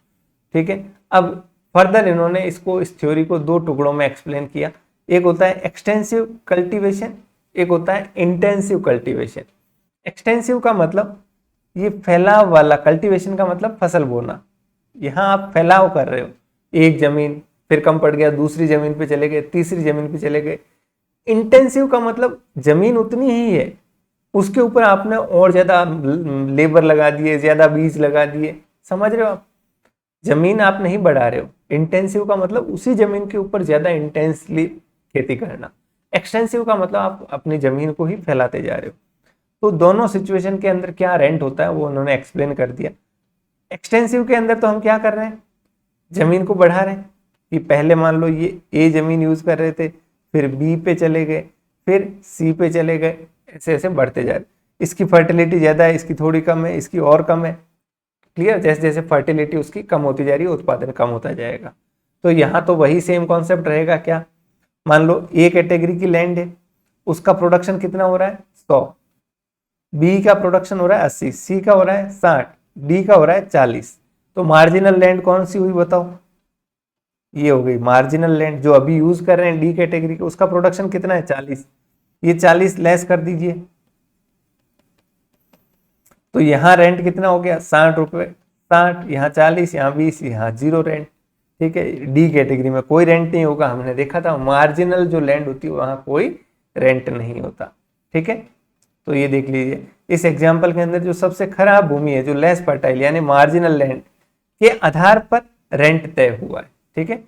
ठीक है, अब फर्दर इन्होंने इसको, इस थ्योरी को दो टुकड़ों में एक्सप्लेन किया। एक होता है एक्सटेंसिव कल्टीवेशन, एक होता है इंटेंसिव कल्टीवेशन। एक्सटेंसिव का मतलब ये फैलाव वाला, कल्टीवेशन का मतलब फसल बोना। यहाँ आप फैलाव कर रहे हो, एक जमीन फिर कम पड़ गया, दूसरी जमीन पे चले गए, तीसरी जमीन पे चले गए। इंटेंसिव का मतलब जमीन उतनी ही है, उसके ऊपर आपने और ज्यादा लेबर लगा दिए, ज्यादा बीज लगा दिए, समझ रहे हो आप, जमीन आप नहीं बढ़ा रहे हो। इंटेंसिव का मतलब उसी जमीन के ऊपर ज्यादा इंटेंसली खेती करना। एक्सटेंसिव का मतलब आप अपनी जमीन को ही फैलाते जा रहे हो। तो दोनों सिचुएशन के अंदर क्या रेंट होता है वो उन्होंने एक्सप्लेन कर दिया। एक्सटेंसिव के अंदर तो हम क्या कर रहे हैं, जमीन को बढ़ा रहे हैं कि पहले मान लो ये ए जमीन यूज कर रहे थे, फिर बी पे चले गए, फिर सी पे चले गए, ऐसे ऐसे बढ़ते जा रहे। इसकी फर्टिलिटी ज्यादा है, इसकी थोड़ी कम है, इसकी और कम है। क्लियर, जैसे जैसे फर्टिलिटी उसकी कम होती जा रही है उत्पादन कम होता जाएगा। तो यहाँ तो वही सेम कॉन्सेप्ट रहेगा। क्या, मान लो ए कैटेगरी की लैंड है, उसका प्रोडक्शन कितना हो रहा है 100, बी का प्रोडक्शन हो रहा है 80, सी का हो रहा है 60, डी का हो रहा है 40। तो मार्जिनल लैंड कौन सी हुई बताओ, ये हो गई मार्जिनल लैंड जो अभी यूज कर रहे हैं डी कैटेगरी के, उसका प्रोडक्शन कितना है 40, ये 40 लेस कर दीजिए, तो यहाँ रेंट कितना हो गया 60 रुपए, 60, यहाँ 40, यहाँ 20, यहाँ 0 रेंट। ठीक है, डी कैटेगरी में कोई रेंट नहीं होगा, हमने देखा था मार्जिनल जो लैंड होती है वहां कोई रेंट नहीं होता। ठीक है, तो ये देख लीजिए इस एग्जाम्पल के अंदर जो सबसे खराब भूमि है, जो लेस फर्टाइल यानी मार्जिनल लैंड के आधार पर रेंट तय हुआ है। ठीक है,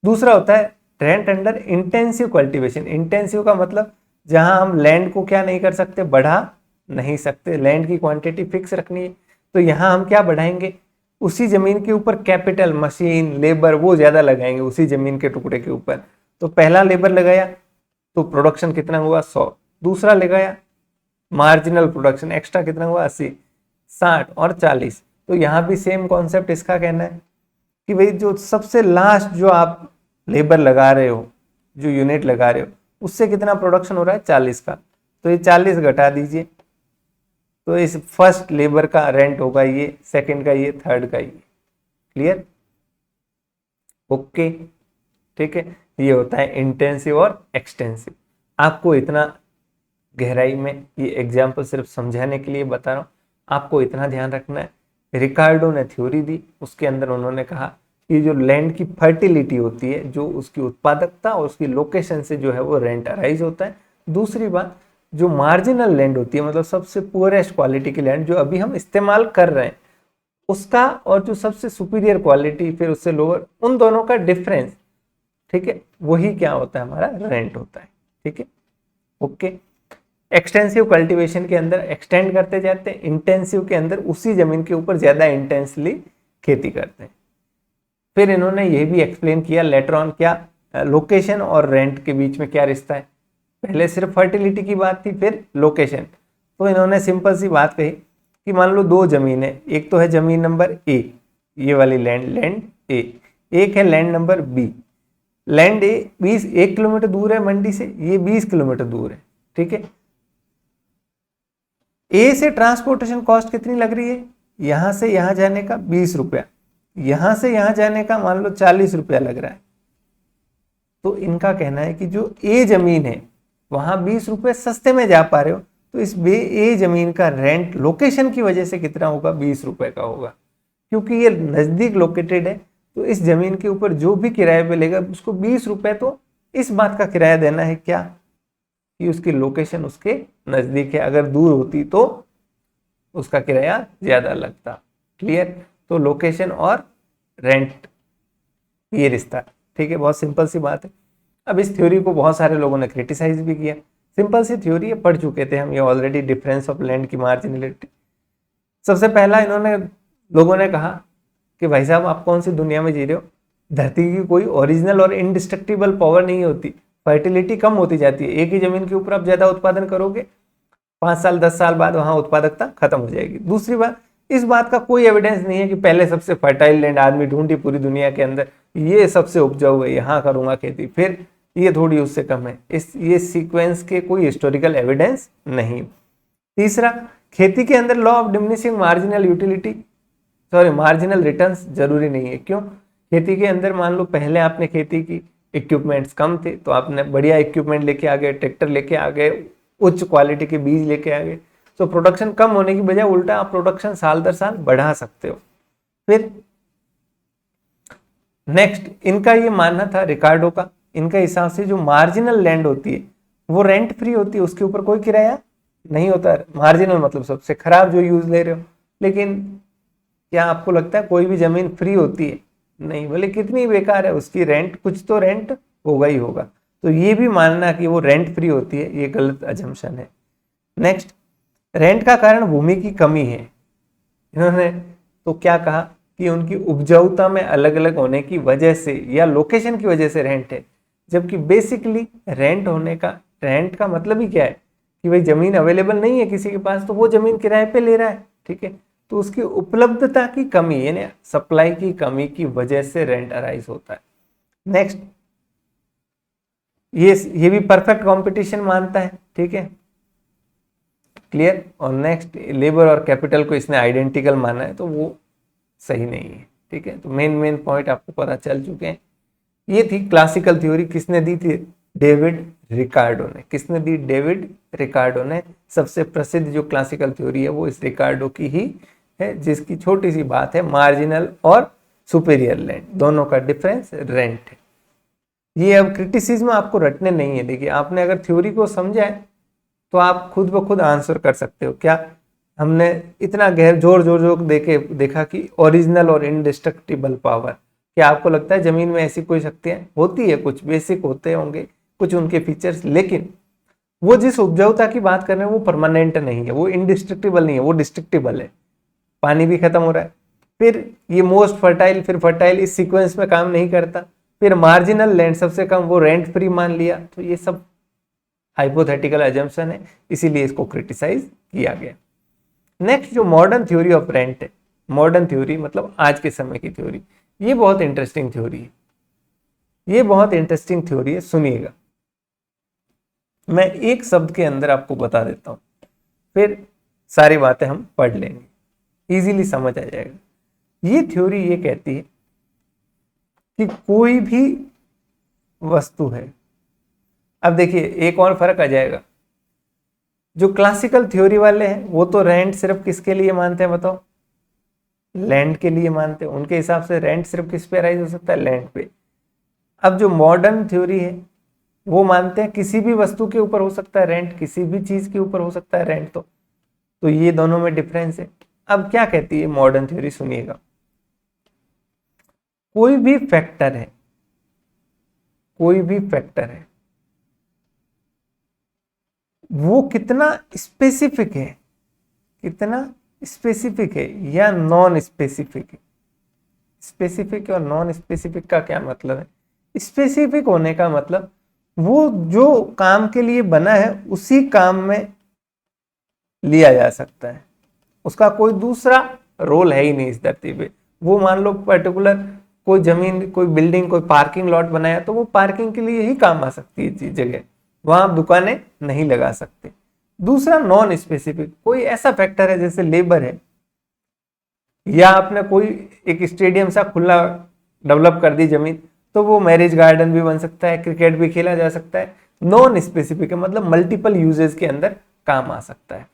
दूसरा होता है rent under intensive cultivation. Intensive का मतलब जहां हम लैंड को क्या नहीं कर सकते, बढ़ा नहीं सकते, लैंड की क्वांटिटी फिक्स रखनी है। तो यहाँ हम क्या बढ़ाएंगे, उसी जमीन के ऊपर कैपिटल, मशीन, लेबर वो ज्यादा लगाएंगे उसी जमीन के टुकड़े के ऊपर। तो पहला लेबर लगाया तो प्रोडक्शन कितना हुआ 100, दूसरा लगाया मार्जिनल प्रोडक्शन एक्स्ट्रा कितना हुआ 80, 60 और 40। तो यहाँ भी सेम कॉन्सेप्ट इसका कहना है कि भाई जो सबसे लास्ट जो आप लेबर लगा रहे हो, जो यूनिट लगा रहे हो, उससे कितना प्रोडक्शन हो रहा है 40 का, तो ये 40 घटा दीजिए, तो इस फर्स्ट लेबर का रेंट होगा ये, सेकंड का ये, थर्ड का ये। Clear, okay. ठीक है, ये होता है इंटेंसिव और एक्सटेंसिव। आपको इतना गहराई में ये एग्जाम्पल सिर्फ समझाने के लिए बता रहा हूँ, आपको इतना ध्यान रखना है। रिकार्डो ने थ्योरी दी, उसके अंदर उन्होंने कहा कि जो लैंड की फर्टिलिटी होती है, जो उसकी उत्पादकता और उसकी लोकेशन से जो है वो रेंट अराइज होता है। दूसरी बात, जो मार्जिनल लैंड होती है, मतलब सबसे पुअरेस्ट क्वालिटी की लैंड जो अभी हम इस्तेमाल कर रहे हैं, उसका और जो सबसे सुपीरियर क्वालिटी फिर उससे लोअर, उन दोनों का डिफरेंस, ठीक है, वही क्या होता है, हमारा रेंट होता है। ठीक है, ओके। एक्सटेंसिव कल्टीवेशन के अंदर एक्सटेंड करते जाते हैं, इंटेंसिव के अंदर उसी जमीन के ऊपर ज्यादा इंटेंसली खेती करते हैं। फिर इन्होंने ये भी एक्सप्लेन किया लेटर ऑन, क्या लोकेशन और रेंट के बीच में क्या रिश्ता है। पहले सिर्फ फर्टिलिटी की बात थी, फिर लोकेशन। तो इन्होंने सिंपल सी बात कही कि मान लो दो जमीन है, एक तो है जमीन नंबर ए, ये वाली लैंड ए, एक है लैंड नंबर बी। लैंड ए 1 किलोमीटर दूर है मंडी से, ये 20 किलोमीटर दूर है। ठीक है, ए से ट्रांसपोर्टेशन कॉस्ट कितनी लग रही है, यहां से यहां जाने का 20 रुपया, यहां से यहां जाने का मान लो 40 रुपया लग रहा है। तो इनका कहना है कि जो ए जमीन है वहां 20 रुपए सस्ते में जा पा रहे हो, तो इस ए जमीन का रेंट लोकेशन की वजह से कितना होगा, 20 रुपए का होगा। क्योंकि ये नजदीक लोकेटेड है, तो इस जमीन के ऊपर जो भी किराए पे लेगा उसको 20 रुपए तो इस बात का किराया देना है, क्या, कि उसकी लोकेशन उसके नजदीक है, अगर दूर होती तो उसका किराया ज्यादा लगता। क्लियर? तो लोकेशन और रेंट, ये रिश्ता, ठीक है, बहुत सिंपल सी बात है। अब इस थ्योरी को बहुत सारे लोगों ने क्रिटिसाइज भी किया। सिंपल सी थ्योरी है, पढ़ चुके थे हम ये ऑलरेडी, डिफरेंस ऑफ लैंड की मार्जिनलिटी। सबसे पहला इन्होंने लोगों ने कहा कि भाई साहब आप कौन सी दुनिया में जी रहे हो, धरती की कोई ओरिजिनल और इंडिस्ट्रक्टिबल पावर नहीं होती, फर्टिलिटी कम होती जाती है। एक ही जमीन के ऊपर आप ज्यादा उत्पादन करोगे, 5 साल 10 साल बाद वहां उत्पादकता खत्म हो जाएगी। दूसरी बात, इस बात का कोई एविडेंस नहीं है कि पहले सबसे फर्टाइल लैंड आदमी ढूंढी पूरी दुनिया के अंदर, ये सबसे उपजाऊ है, यहाँ करूंगा खेती, फिर ये थोड़ी उससे कम है। ये सीक्वेंस के कोई हिस्टोरिकल एविडेंस नहीं। तीसरा, खेती के अंदर law of diminishing marginal utility, sorry marginal returns जरूरी नहीं है। क्यों? खेती के अंदर मान लो पहले आपने खेती की, इक्विपमेंट्स कम थे तो आपने बढ़िया इक्विपमेंट लेके आ गए, ट्रैक्टर लेके आ गए, उच्च क्वालिटी के बीज लेके आ गए, तो प्रोडक्शन कम होने की बजाय उल्टा आप प्रोडक्शन साल दर साल बढ़ा सकते हो। फिर नेक्स्ट, इनका ये मानना था रिकार्डो का, इनका हिसाब से जो मार्जिनल लैंड होती है वो रेंट फ्री होती है, उसके ऊपर कोई किराया नहीं होता। मार्जिनल मतलब सबसे खराब जो यूज ले रहे हो। लेकिन क्या आपको लगता है कोई भी जमीन फ्री होती है? नहीं, बोले कितनी बेकार है उसकी रेंट, कुछ तो रेंट होगा ही होगा। तो ये भी मानना कि वो रेंट फ्री होती है, ये गलत अजम्पशन है। नेक्स्ट, रेंट का कारण भूमि की कमी है। इन्होंने तो क्या कहा कि उनकी उपजाऊता में अलग अलग होने की वजह से या लोकेशन की वजह से रेंट है, जबकि बेसिकली रेंट का मतलब ही क्या है कि भाई जमीन अवेलेबल नहीं है किसी के पास, तो वो जमीन किराए पे ले रहा है, ठीक है। तो उसकी उपलब्धता की कमी यानी सप्लाई की कमी की वजह से रेंट अराइज होता है। नेक्स्ट, ये भी परफेक्ट कंपटीशन मानता है, ठीक है, क्लियर। और नेक्स्ट, लेबर और कैपिटल को इसने आइडेंटिकल माना है, तो वो सही नहीं है, ठीक है। तो मेन पॉइंट आपको पता चल चुके हैं। ये थी क्लासिकल थ्योरी, किसने दी थी? डेविड रिकार्डो ने। किसने दी? डेविड रिकार्डो ने। सबसे प्रसिद्ध जो क्लासिकल थ्योरी है वो इस रिकार्डो की ही है, जिसकी छोटी सी बात है, मार्जिनल और सुपेरियर लैंड दोनों का डिफरेंस रेंट है। ये अब क्रिटिसिज्म आपको रटने नहीं है। देखिए, आपने अगर थ्योरी को समझा है तो आप खुद ब खुद आंसर कर सकते हो। क्या हमने इतना गहर जोर देखा कि ओरिजिनल और इंडिस्ट्रक्टिबल पावर, क्या आपको लगता है जमीन में ऐसी कोई शक्तियां होती है? कुछ बेसिक होते होंगे कुछ उनके फीचर्स, लेकिन वो जिस उपजाऊता की बात कर रहे हैं वो परमानेंट नहीं है, वो इंडिस्ट्रक्टिबल नहीं है, वो डिस्ट्रक्टिबल है। पानी भी खत्म हो रहा है, फिर ये मोस्ट फर्टाइल, फिर फर्टाइल इस सीक्वेंस में काम नहीं करता, फिर मार्जिनल लैंड सबसे कम, वो रेंट फ्री मान लिया। तो ये सब हाइपोथेटिकल अजम्पशन है, इसीलिए इसको क्रिटिसाइज किया गया। नेक्स्ट, जो मॉडर्न थ्योरी ऑफ रेंट है, मॉडर्न थ्योरी मतलब आज के समय की थ्योरी, ये बहुत इंटरेस्टिंग थ्योरी है। ये बहुत इंटरेस्टिंग थ्योरी है, सुनिएगा। मैं एक शब्द के अंदर आपको बता देता हूं, फिर सारी बातें हम पढ़ लेंगे, इजीली समझ आ जाएगा। ये थ्योरी ये कहती है कि कोई भी वस्तु है, अब देखिए एक और फर्क आ जाएगा। जो क्लासिकल थ्योरी वाले हैं वो तो रेंट सिर्फ किसके लिए मानते हैं बताओ? लैंड के लिए मानते हैं। उनके हिसाब से रेंट सिर्फ किस पे राइज हो सकता है? लैंड पे। अब जो मॉडर्न थ्योरी है वो मानते हैं किसी भी वस्तु के ऊपर हो सकता है रेंट, किसी भी चीज के ऊपर हो सकता है रेंट। तो ये दोनों में डिफरेंस है। अब क्या कहती है मॉडर्न थ्योरी, सुनिएगा। कोई भी फैक्टर है, कोई भी फैक्टर है, वो कितना स्पेसिफिक है, कितना स्पेसिफिक है या नॉन स्पेसिफिक है। स्पेसिफिक और नॉन स्पेसिफिक का क्या मतलब है? स्पेसिफिक होने का मतलब वो जो काम के लिए बना है उसी काम में लिया जा सकता है, उसका कोई दूसरा रोल है ही नहीं इस धरती पे। वो मान लो पर्टिकुलर कोई जमीन, कोई बिल्डिंग, कोई पार्किंग लॉट बनाया तो वो पार्किंग के लिए ही काम आ सकती है जगह, वहां आप दुकानें नहीं लगा सकते। दूसरा, नॉन स्पेसिफिक, कोई ऐसा फैक्टर है जैसे लेबर है, या आपने कोई एक स्टेडियम सा खुला डेवलप कर दी जमीन, तो वो मैरिज गार्डन भी बन सकता है, क्रिकेट भी खेला जा सकता है। नॉन स्पेसिफिक है मतलब मल्टीपल यूजेस के अंदर काम आ सकता है।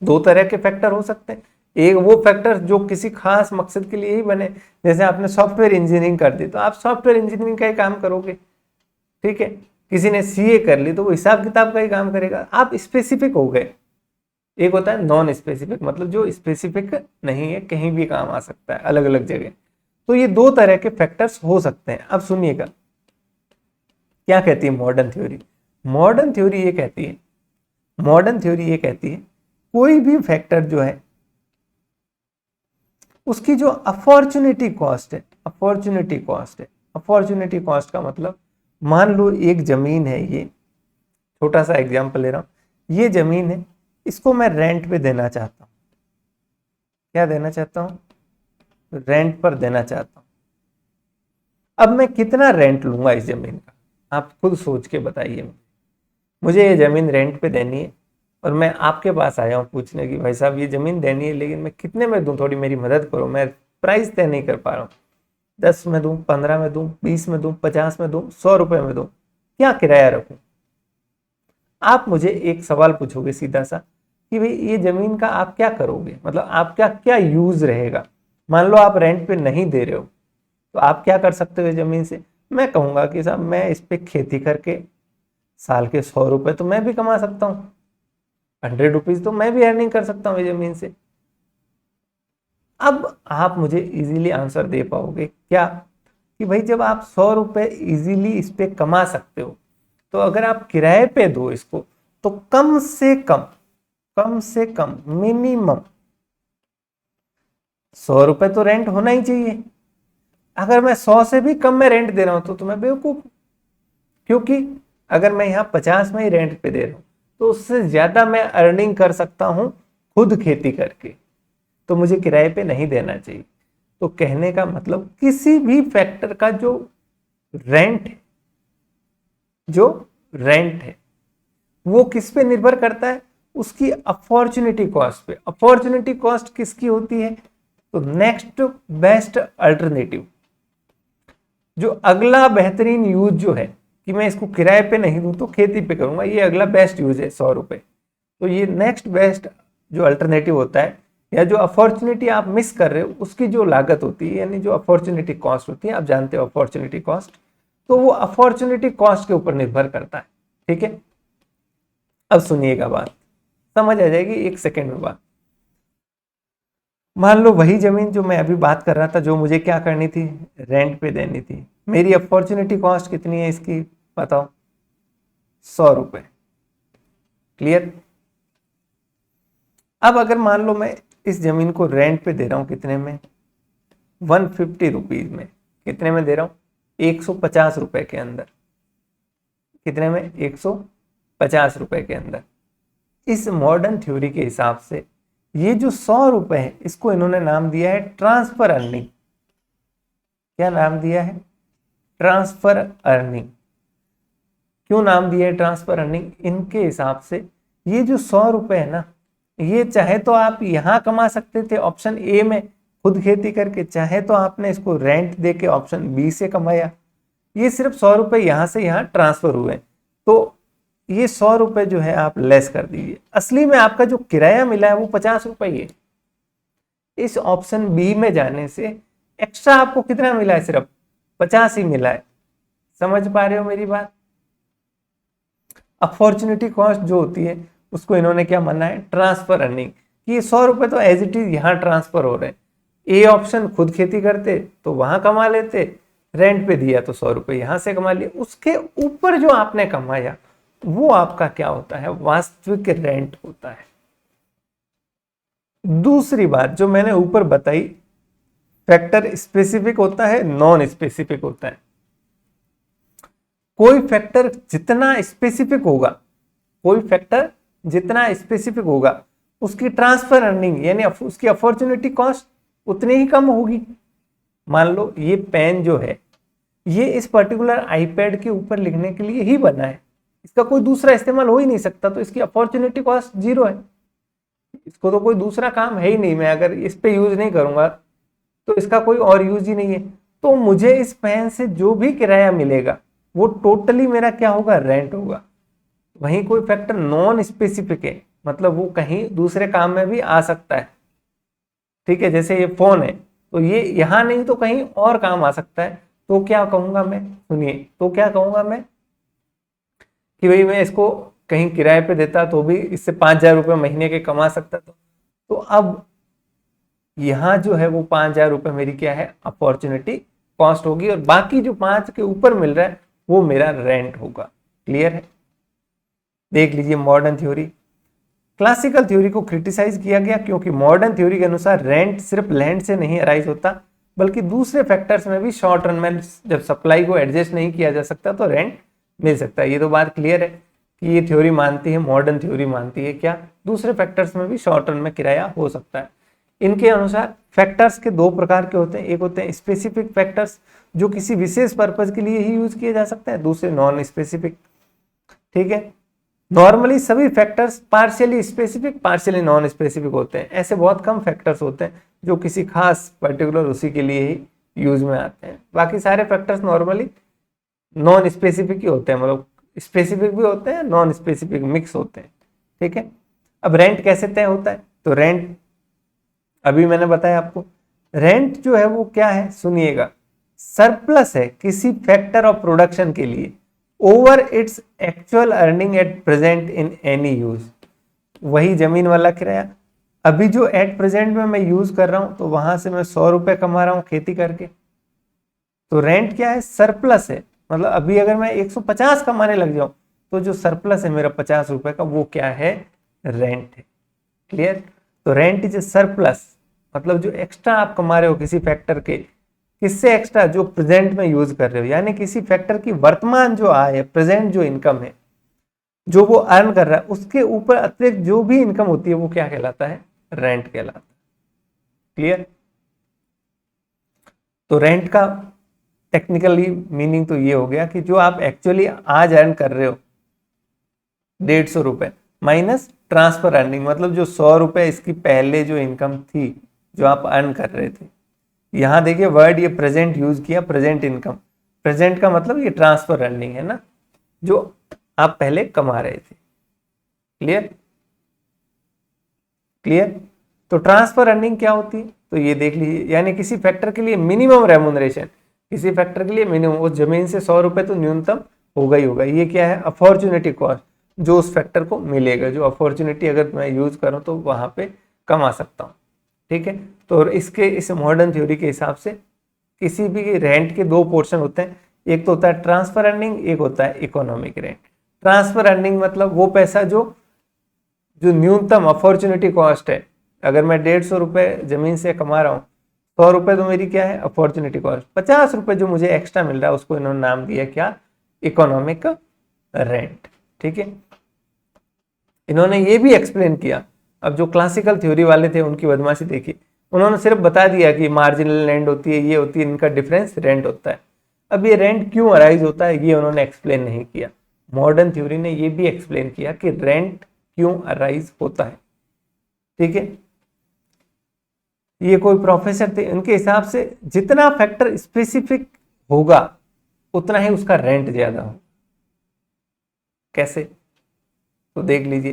दो तरह के फैक्टर हो सकते हैं। एक वो फैक्टर जो किसी खास मकसद के लिए ही बने, जैसे आपने सॉफ्टवेयर इंजीनियरिंग कर दी तो आप सॉफ्टवेयर इंजीनियरिंग का ही काम करोगे, ठीक है। किसी ने सीए कर ली तो वो हिसाब किताब का ही काम करेगा। आप स्पेसिफिक हो गए। एक होता है नॉन स्पेसिफिक, मतलब जो स्पेसिफिक नहीं है, कहीं भी काम आ सकता है, अलग अलग जगह। तो ये दो तरह के फैक्टर्स हो सकते हैं। अब सुनिएगा क्या कहती है मॉडर्न थ्योरी। मॉडर्न थ्योरी ये कहती है, मॉडर्न थ्योरी ये कहती है कोई भी फैक्टर जो है उसकी जो अपॉर्चुनिटी कॉस्ट है, अपॉर्चुनिटी कॉस्ट है, अपॉर्चुनिटी कॉस्ट का मतलब मान लो एक जमीन है, ये छोटा सा एग्जांपल ले रहा हूं, ये जमीन है, इसको मैं रेंट पे देना चाहता हूं। क्या देना चाहता हूं? रेंट पर देना चाहता हूं। अब मैं कितना रेंट लूंगा इस जमीन का, आप खुद सोच के बताइए। मुझे ये जमीन रेंट पे देनी है और मैं आपके पास आया हूँ पूछने की भाई साहब ये जमीन देनी है, लेकिन मैं कितने में दूं, थोड़ी मेरी मदद करो, मैं प्राइस तय नहीं कर पा रहा हूँ। 10 में दूं, 15 में दूं, 20 में दूं, 50 में दूं, 100 रुपए में दूं, क्या किराया रखूं? आप मुझे एक सवाल पूछोगे सीधा सा कि भाई ये जमीन का आप क्या करोगे, मतलब आपका क्या यूज रहेगा। मान लो आप रेंट पे नहीं दे रहे हो तो आप क्या कर सकते हो जमीन से? मैं कहूंगा कि साहब मैं इस पे खेती करके साल के 100 रुपए तो मैं भी कमा सकता हूँ, 100 रुपीज तो मैं भी अर्निंग कर सकता हूँ जमीन से। अब आप मुझे इजीली आंसर दे पाओगे क्या कि भाई जब आप 100 रुपए इजीली इस पे कमा सकते हो तो अगर आप किराए पे दो इसको तो कम से कम मिनिमम 100 रुपए तो रेंट होना ही चाहिए। अगर मैं 100 से भी कम में रेंट दे रहा हूं तो मैं बेवकूफ हूं, क्योंकि अगर मैं यहां 50 में ही रेंट पे दे रहा हूं तो उससे ज्यादा मैं अर्निंग कर सकता हूं खुद खेती करके, तो मुझे किराए पे नहीं देना चाहिए। तो कहने का मतलब किसी भी फैक्टर का रेंट है जो रेंट है वो किस पे निर्भर करता है? उसकी अपॉर्चुनिटी कॉस्ट पे। अपॉर्चुनिटी कॉस्ट किसकी होती है? तो नेक्स्ट बेस्ट अल्टरनेटिव, जो अगला बेहतरीन यूज जो है कि मैं इसको किराए पे नहीं दूं तो खेती पे करूंगा, ये अगला बेस्ट यूज है 100 रुपए। तो ये नेक्स्ट बेस्ट जो अल्टरनेटिव होता है या जो अपॉर्चुनिटी आप मिस कर रहे हो उसकी जो लागत होती है, यानी जो अपॉर्चुनिटी कॉस्ट होती है, आप जानते हो अपॉर्चुनिटी कॉस्ट, तो वो अपॉर्चुनिटी कॉस्ट के ऊपर निर्भर करता है। ठीक है, अब सुनिएगा बात, समझ आ जाएगी एक सेकेंड में बात। मान लो वही जमीन जो मैं अभी बात कर रहा था, जो मुझे क्या करनी थी, रेंट पे देनी थी, मेरी अपॉर्चुनिटी कॉस्ट कितनी है इसकी बताओ? 100 रुपए। क्लियर? अब अगर मान लो मैं इस जमीन को रेंट पे दे रहा हूं कितने में? 150 रुपीज में। कितने में दे रहा हूं? 150 रुपए के अंदर। कितने में? 150 रुपए के अंदर। इस मॉडर्न थ्योरी के हिसाब से ये जो 100 रुपए है इसको इन्होंने नाम दिया है ट्रांसफर अर्निंग। क्या नाम दिया है? Transfer earning. क्यों नाम दिया है ट्रांसफर अर्निंग? इनके हिसाब से ये जो 100 रुपए है ना, ये चाहे तो आप यहां कमा सकते थे ऑप्शन ए में खुद खेती करके, चाहे तो आपने इसको रेंट दे के ऑप्शन बी से कमाया। ये सिर्फ 100 रुपए यहां से यहां ट्रांसफर हुए, तो ये 100 रुपए जो है आप लेस कर दीजिए। असली में आपका जो किराया मिला है वो 50 रुपए ही है। इस ऑप्शन बी में जाने से एक्स्ट्रा आपको कितना मिला है? सिर्फ 50 ही मिला है। समझ पा रहे हो मेरी बात? अपॉर्चुनिटी कॉस्ट जो होती है उसको इन्होंने क्या माना है? Transfer earning. कि 100 रुपए तो एज इट इज यहां ट्रांसफर हो रहे हैं। ए ऑप्शन खुद खेती करते तो वहां कमा लेते, रेंट पे दिया तो 100 रुपए यहां से कमा लिए, उसके ऊपर जो आपने कमाया वो आपका क्या होता है? वास्तविक रेंट होता है। दूसरी बात जो मैंने ऊपर बताई, फैक्टर स्पेसिफिक होता है, नॉन स्पेसिफिक होता है। कोई फैक्टर जितना स्पेसिफिक होगा, कोई फैक्टर जितना स्पेसिफिक होगा उसकी ट्रांसफर अर्निंग यानी उसकी अपॉर्चुनिटी कॉस्ट उतनी ही कम होगी। मान लो ये पेन जो है ये इस पर्टिकुलर आईपैड के ऊपर लिखने के लिए ही बना है, इसका कोई दूसरा इस्तेमाल हो ही नहीं सकता, तो इसकी अपॉर्चुनिटी कॉस्ट 0 है। इसको तो कोई दूसरा काम है ही नहीं, मैं अगर इस पे यूज नहीं करूंगा तो इसका कोई और यूज ही नहीं है। तो मुझे इस पेन से जो भी किराया मिलेगा वो टोटली मेरा क्या होगा? रेंट होगा। वहीं कोई फैक्टर नॉन स्पेसिफिक है, मतलब वो कहीं दूसरे काम में भी आ सकता है। ठीक है, जैसे ये फोन है तो ये यहां नहीं तो कहीं और काम आ सकता है, तो क्या कहूंगा मैं? सुनिए, तो क्या कहूंगा मैं? कि भाई मैं इसको कहीं किराए पे देता तो भी इससे 5,000 रुपये महीने के कमा सकता था। तो अब यहाँ जो है वो 5,000 रुपये मेरी क्या है, अपॉर्चुनिटी कॉस्ट होगी, और बाकी जो 5 के ऊपर मिल रहा है वो मेरा रेंट होगा। क्लियर है? देख लीजिए मॉडर्न थ्योरी। क्लासिकल थ्योरी को क्रिटिसाइज किया गया क्योंकि मॉडर्न थ्योरी के अनुसार रेंट सिर्फ लैंड से नहीं अराइज होता, बल्कि दूसरे फैक्टर्स में भी शॉर्ट रन में जब सप्लाई को एडजस्ट नहीं किया जा सकता तो रेंट मिल सकता है। ये तो बात क्लियर है कि ये थ्योरी मानती है, मॉडर्न थ्योरी मानती है क्या, दूसरे फैक्टर्स में भी शॉर्ट रन में किराया हो सकता है। इनके अनुसार फैक्टर्स के दो प्रकार के होते हैं, एक होते हैं स्पेसिफिक फैक्टर्स जो किसी विशेष पर्पज के लिए ही यूज किए जा सकते हैं, दूसरे नॉन स्पेसिफिक। ठीक है, नॉर्मली सभी factors partially specific partially non specific होते हैं। ऐसे बहुत कम फैक्टर्स होते हैं जो किसी खास पर्टिकुलर उसी के लिए ही यूज में आते हैं। बाकी सारे फैक्टर्स नॉर्मली नॉन स्पेसिफिक ही होते हैं, मतलब स्पेसिफिक भी होते हैं, नॉन स्पेसिफिक मिक्स होते हैं। ठीक है, अब रेंट कैसे तय होता है? तो रेंट अभी मैंने बताया आपको, रेंट जो है वो क्या है, सुनिएगा, सरप्लस है किसी फैक्टर ऑफ प्रोडक्शन के लिए over its actual earning at present in any use. वही जमीन वाला किराया, अभी जो एट प्रेजेंट में मैं यूज कर रहा हूं तो वहां से मैं 100 रुपए कमा रहा हूं खेती करके, तो रेंट क्या है, सरप्लस है। मतलब अभी अगर मैं 150 कमाने लग जाऊं तो जो सरप्लस है मेरा 50 रुपए का वो क्या है, रेंट है। क्लियर? तो रेंट इज ए सरप्लस, मतलब जो एक्स्ट्रा आप कमा रहे हो किसी फैक्टर के, किससे एक्स्ट्रा, जो प्रेजेंट में यूज कर रहे हो, यानी किसी फैक्टर की वर्तमान जो आय है, प्रेजेंट जो इनकम है, जो वो अर्न कर रहा है, उसके ऊपर अतिरिक्त जो भी इनकम होती है वो क्या कहलाता है, रेंट कहलाता है। क्लियर? तो रेंट का टेक्निकली मीनिंग तो ये हो गया कि जो आप एक्चुअली आज अर्न कर रहे हो 150 रुपए माइनस ट्रांसफर अर्निंग, मतलब जो 100 रुपए इसकी पहले जो इनकम थी जो आप अर्न कर रहे थे। यहां देखिए वर्ड ये प्रेजेंट यूज किया, प्रेजेंट इनकम, प्रेजेंट का मतलब ये ट्रांसफर अर्निंग है ना, जो आप पहले कमा रहे थे। क्लियर? क्लियर? तो ट्रांसफर अर्निंग क्या होती है, तो ये देख लीजिए, यानी किसी फैक्टर के लिए मिनिमम रेमुनरेशन, किसी फैक्टर के लिए मिनिमम, उस जमीन से 100 रुपए तो न्यूनतम होगा ही होगा। ये क्या है, अपॉर्चुनिटी कॉस्ट, जो उस फैक्टर को मिलेगा, जो अपॉर्चुनिटी अगर मैं यूज करूं तो वहां पे कमा सकता हूं। ठीक है, तो इसके इस मॉडर्न थ्योरी के हिसाब से किसी भी रेंट के दो पोर्शन होते हैं, एक तो होता है ट्रांसफर अर्निंग, एक होता है इकोनॉमिक रेंट। ट्रांसफर अर्निंग मतलब वो पैसा जो न्यूनतम अपॉर्चुनिटी कॉस्ट है, अगर मैं 150 रुपए जमीन से कमा रहा हूँ, 100 रुपए तो मेरी क्या है, अपॉर्चुनिटी कॉस्ट, 50 रुपए जो मुझे एक्स्ट्रा मिल रहा है उसको इन्होंने नाम दिया क्या, इकोनॉमिक रेंट। ठीक है, इन्होंने ये भी एक्सप्लेन किया, अब जो क्लासिकल थ्योरी वाले थे उनकी बदमाशी देखिए, उन्होंने सिर्फ बता दिया कि मार्जिनल रेंट होती है, ये होती है, इनका डिफरेंस रेंट होता है। अब ये रेंट क्यों अराइज होता है ये उन्होंने एक्सप्लेन नहीं किया। मॉडर्न थ्योरी ने ये भी एक्सप्लेन किया कि रेंट क्यों अराइज होता है। ठीक है, ये कोई प्रोफेसर थे, उनके हिसाब से जितना फैक्टर स्पेसिफिक होगा उतना ही उसका रेंट ज्यादा हो। कैसे? तो देख लीजिए,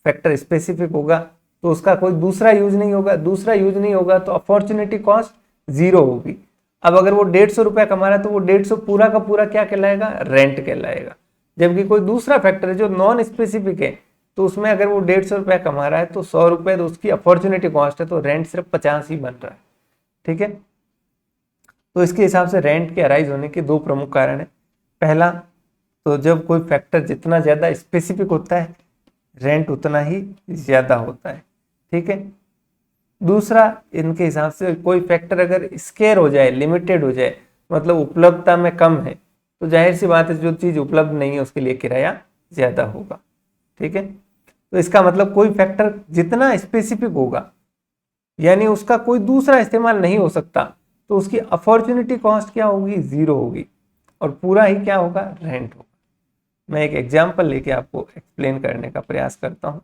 फैक्टर स्पेसिफिक होगा तो उसका कोई दूसरा यूज नहीं होगा, दूसरा यूज नहीं होगा तो अपॉर्चुनिटी कॉस्ट 0 होगी। अब अगर वो 150 रुपया कमा रहा है तो वो 150 पूरा का पूरा क्या कहलाएगा, रेंट कहलाएगा। जबकि कोई दूसरा फैक्टर है जो नॉन स्पेसिफिक है, तो उसमें अगर वो 150 रुपया कमा रहा है तो 100 रुपये तो उसकी अपॉर्चुनिटी कॉस्ट है, तो रेंट सिर्फ 50 ही बन रहा है। ठीक है, तो इसके हिसाब से रेंट के अराइज होने के दो प्रमुख कारण है। पहला, तो जब कोई फैक्टर जितना ज्यादा स्पेसिफिक होता है रेंट उतना ही ज्यादा होता है। ठीक है, दूसरा, इनके हिसाब से कोई फैक्टर अगर स्केयर हो जाए, लिमिटेड हो जाए, मतलब उपलब्धता में कम है, तो जाहिर सी बात है जो चीज उपलब्ध नहीं है उसके लिए किराया ज्यादा होगा। ठीक है, तो इसका मतलब कोई फैक्टर जितना स्पेसिफिक होगा, यानी उसका कोई दूसरा इस्तेमाल नहीं हो सकता, तो उसकी अपॉर्चुनिटी कॉस्ट क्या होगी, 0 होगी, और पूरा ही क्या होगा, रेंट होगा। मैं एक एग्जांपल लेके आपको एक्सप्लेन करने का प्रयास करता हूं।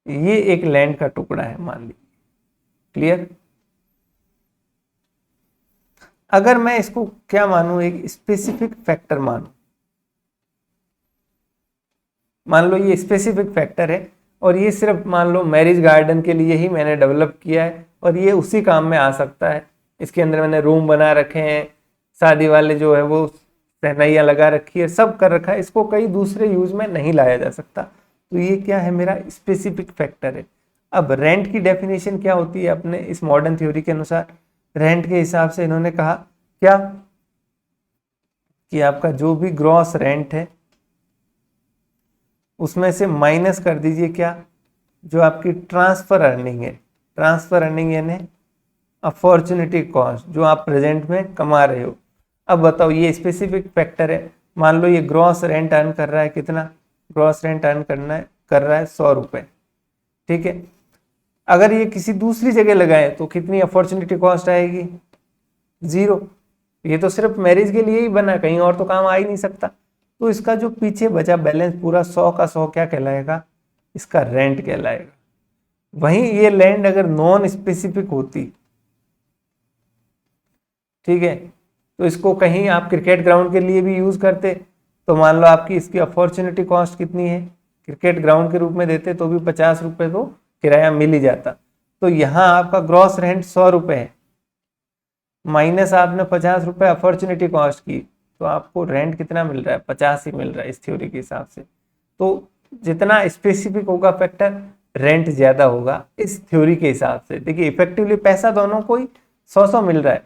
ये एक लैंड का टुकड़ा है मान लीजिए। क्लियर? अगर मैं इसको क्या मानूं, एक स्पेसिफिक फैक्टर मानूं, मान लो ये स्पेसिफिक फैक्टर है और ये सिर्फ मान लो मैरिज गार्डन के लिए ही मैंने डेवलप किया है और ये उसी काम में आ सकता है, इसके अंदर मैंने रूम बना रखे हैं, शादी वाले जो है वो सहनाइयाँ लगा रखी है, सब कर रखा है, इसको कई दूसरे यूज में नहीं लाया जा सकता। तो ये क्या है, मेरा स्पेसिफिक फैक्टर है। अब रेंट की डेफिनेशन क्या होती है अपने इस मॉडर्न थ्योरी के अनुसार? रेंट के हिसाब से इन्होंने कहा क्या कि आपका जो भी ग्रॉस रेंट है उसमें से माइनस कर दीजिए क्या, जो आपकी ट्रांसफर अर्निंग है। ट्रांसफर अर्निंग यानी अपॉर्चुनिटी कॉस्ट, जो आप प्रेजेंट में कमा रहे हो। अब बताओ, ये स्पेसिफिक फैक्टर है। मान लो ये ग्रॉस रेंट अर्न कर रहा है, कितना ग्रॉस रेंट अर्न कर रहा है 100 रुपये, ठीक है। अगर ये किसी दूसरी जगह लगाए तो कितनी अपॉर्चुनिटी कॉस्ट आएगी? 0। ये तो सिर्फ मैरिज के लिए ही बना, कहीं और तो काम आ ही नहीं सकता। तो इसका जो पीछे बचा बैलेंस पूरा 100 का 100 क्या कहलाएगा? इसका रेंट कहलाएगा। वहीं ये लैंड अगर नॉन स्पेसिफिक होती, ठीक है, तो इसको कहीं आप क्रिकेट ग्राउंड के लिए भी यूज करते, तो मान लो आपकी इसकी अपॉर्चुनिटी कॉस्ट कितनी है, क्रिकेट ग्राउंड के रूप में देते तो भी 50 रुपये तो किराया मिल ही जाता। तो यहाँ आपका ग्रॉस रेंट 100 रुपये है, माइनस आपने 50 रुपये अपॉर्चुनिटी कॉस्ट की, तो आपको रेंट कितना मिल रहा है? 50 ही मिल रहा है इस थ्योरी के हिसाब से। तो जितना स्पेसिफिक होगा फैक्टर, रेंट ज्यादा होगा इस थ्योरी के हिसाब से। देखिए इफेक्टिवली पैसा दोनों को ही 100-100 मिल रहा है,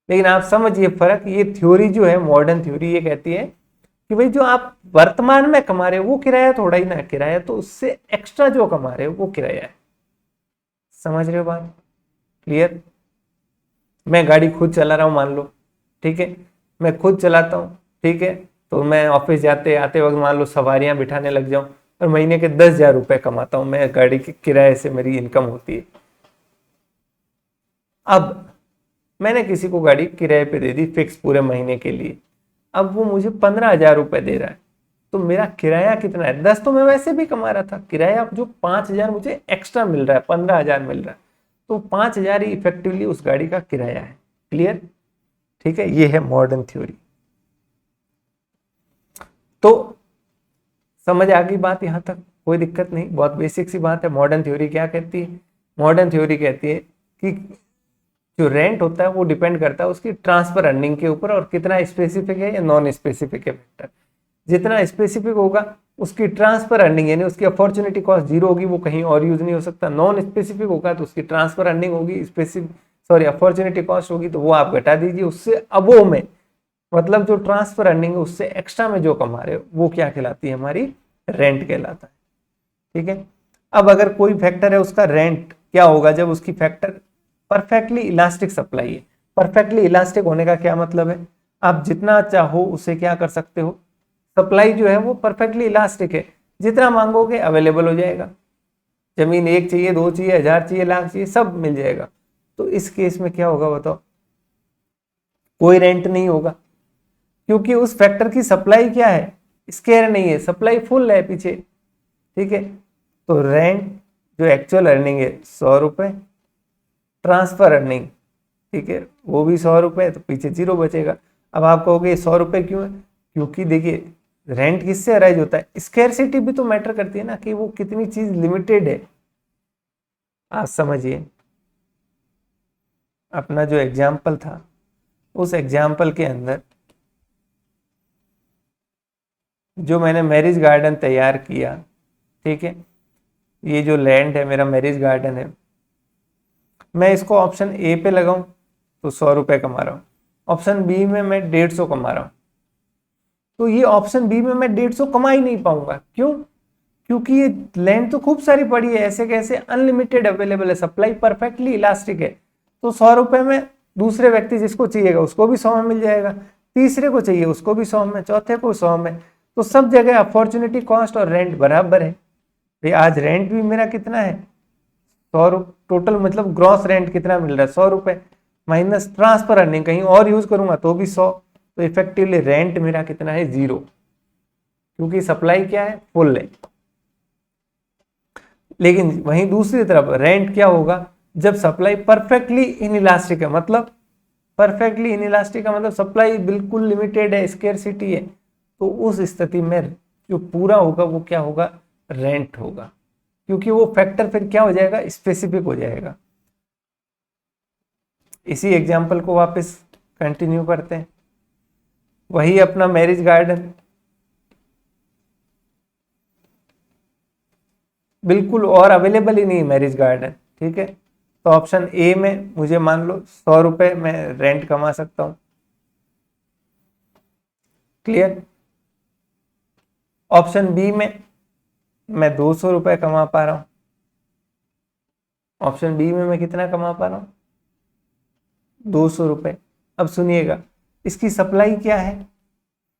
लेकिन आप समझिए फर्क। ये थ्योरी जो है मॉडर्न थ्योरी, ये कहती है कि भाई जो आप वर्तमान में कमा रहे हो वो किराया थोड़ा ही ना, किराया तो उससे एक्स्ट्रा जो कमा रहे हो वो किराया है। समझ रहे हो बात? क्लियर? मैं गाड़ी खुद चला रहा हूँ मान लो, ठीक है, मैं खुद चलाता हूँ, ठीक है, तो मैं ऑफिस जाते आते वक्त मान लो सवारियां बिठाने लग जाऊं और महीने के 10,000 रुपये कमाता हूँ मैं, गाड़ी के किराए से मेरी इनकम होती है। अब मैंने किसी को गाड़ी किराए पे दे दी फिक्स पूरे महीने के लिए, अब वो मुझे 15,000 रुपये दे रहा है, तो मेरा किराया कितना है? 10 तो मैं वैसे भी कमा रहा था, किराया जो 5,000 मुझे एक्स्ट्रा मिल रहा है, 15,000 मिल रहा है, तो 5,000 ही इफेक्टिवली उस गाड़ी का किराया है। क्लियर? ठीक है, ये है मॉडर्न थ्योरी। तो समझ आ गई बात यहां तक? कोई दिक्कत नहीं, बहुत बेसिक सी बात है। मॉडर्न थ्योरी क्या कहती है? मॉडर्न थ्योरी कहती है कि जो रेंट होता है वो डिपेंड करता है उसकी ट्रांसफर अर्निंग के ऊपर, और कितना स्पेसिफिक है या नॉन स्पेसिफिक है फैक्टर। जितना स्पेसिफिक होगा उसकी ट्रांसफर अर्निंग यानी उसकी अपॉर्चुनिटी कॉस्ट 0 होगी, वो कहीं और यूज नहीं हो सकता। नॉन स्पेसिफिक होगा तो उसकी ट्रांसफर अर्निंग होगी, अपॉर्चुनिटी कॉस्ट होगी, तो वो आप घटा दीजिए, उससे अबो में, मतलब जो ट्रांसफर अर्निंग है उससे एक्स्ट्रा में जो कमा रहे हो वो क्या कहलाती है? हमारी रेंट कहलाता है। ठीक है। अब अगर कोई फैक्टर है उसका रेंट क्या होगा? जब उसकी फैक्टर परफेक्टली इलास्टिक सप्लाई है। परफेक्टली इलास्टिक होने का क्या मतलब है? आप जितना चाहो उसे क्या कर सकते हो, सप्लाई जो है वो परफेक्टली इलास्टिक है, जितना मांगोगे अवेलेबल हो जाएगा। जमीन 1 चाहिए, 2 चाहिए, 1000 चाहिए, लाख चाहिए, सब मिल जाएगा। तो इस केस में क्या होगा बताओ? कोई रेंट नहीं होगा, क्योंकि उस फैक्टर की सप्लाई क्या है? स्केयर नहीं है, सप्लाई फुल है पीछे। ठीक है, तो रेंट जो एक्चुअल अर्निंग है 100 रुपये, ट्रांसफर अर्निंग, ठीक है, वो भी 100 रुपये, तो पीछे 0 बचेगा। अब आप कहोगे 100 रुपये क्यों है? क्योंकि देखिए रेंट किससे अराइज होता है? स्केर्सिटी भी तो मैटर करती है ना, कि वो कितनी चीज लिमिटेड है। आप समझिए, अपना जो एग्जाम्पल था उस एग्जाम्पल के अंदर जो मैंने मैरिज गार्डन तैयार किया, ठीक है, ये जो लैंड है मेरा मैरिज गार्डन है, मैं इसको ऑप्शन ए पे लगाऊं तो 100 रुपये कमा रहा हूं, ऑप्शन बी में मैं 150 कमा रहा हूं। तो ये ऑप्शन बी में मैं 150 कमा ही नहीं पाऊंगा। क्यों? क्योंकि ये लैंड तो खूब सारी पड़ी है, ऐसे कैसे? अनलिमिटेड अवेलेबल है, सप्लाई परफेक्टली इलास्टिक है। तो 100 रुपये में दूसरे व्यक्ति जिसको चाहिएगा उसको भी 100 में मिल जाएगा, तीसरे को चाहिए उसको भी 100 में, चौथे को 100 में। तो सब जगह अपॉर्चुनिटी कॉस्ट और रेंट बराबर है। भाई आज रेंट भी मेरा कितना है? 100 टोटल, मतलब ग्रॉस रेंट कितना मिल रहा है? 100 रुपये, माइनस ट्रांसफर अर्निंग, कहीं और यूज करूंगा तो भी 100, तो इफेक्टिवली रेंट मेरा कितना है? 0, क्योंकि सप्लाई क्या है? फुल है। लेकिन वहीं दूसरी तरफ रेंट क्या होगा? जब सप्लाई परफेक्टली इनइलास्टिक है, मतलब परफेक्टली इनइलास्टिक का मतलब सप्लाई बिल्कुल लिमिटेड है, स्केर्सिटी है, तो उस स्थिति में जो पूरा होगा वो क्या होगा? रेंट होगा, क्योंकि वो फैक्टर फिर क्या हो जाएगा? स्पेसिफिक हो जाएगा। इसी एग्जांपल को वापस कंटिन्यू करते हैं। वही अपना मैरिज गार्डन, बिल्कुल और अवेलेबल ही नहीं मैरिज गार्डन, ठीक है। तो ऑप्शन ए में मुझे मान लो 100 रुपए में रेंट कमा सकता हूं। क्लियर। ऑप्शन बी में मैं 200 रुपए कमा पा रहा हूं। ऑप्शन बी में मैं कितना कमा पा रहा हूं? 200 रुपए। अब सुनिएगा, इसकी सप्लाई क्या है?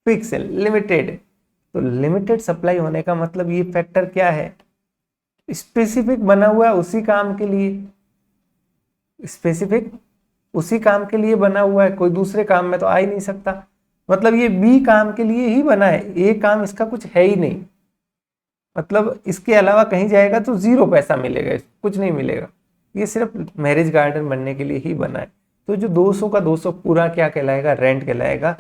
फिक्स है, लिमिटेड है। तो लिमिटेड सप्लाई होने का मतलब ये फैक्टर क्या है? स्पेसिफिक बना हुआ है उसी काम के लिए, स्पेसिफिक उसी काम के लिए बना हुआ है, कोई दूसरे काम में तो आ ही नहीं सकता। मतलब ये बी काम के लिए ही बना है, ए काम इसका कुछ है ही नहीं। मतलब इसके अलावा कहीं जाएगा तो 0 पैसा मिलेगा, कुछ नहीं मिलेगा। ये सिर्फ मैरिज गार्डन बनने के लिए ही बना है। तो जो 200 का 200 पूरा क्या कहलाएगा? रेंट कहलाएगा।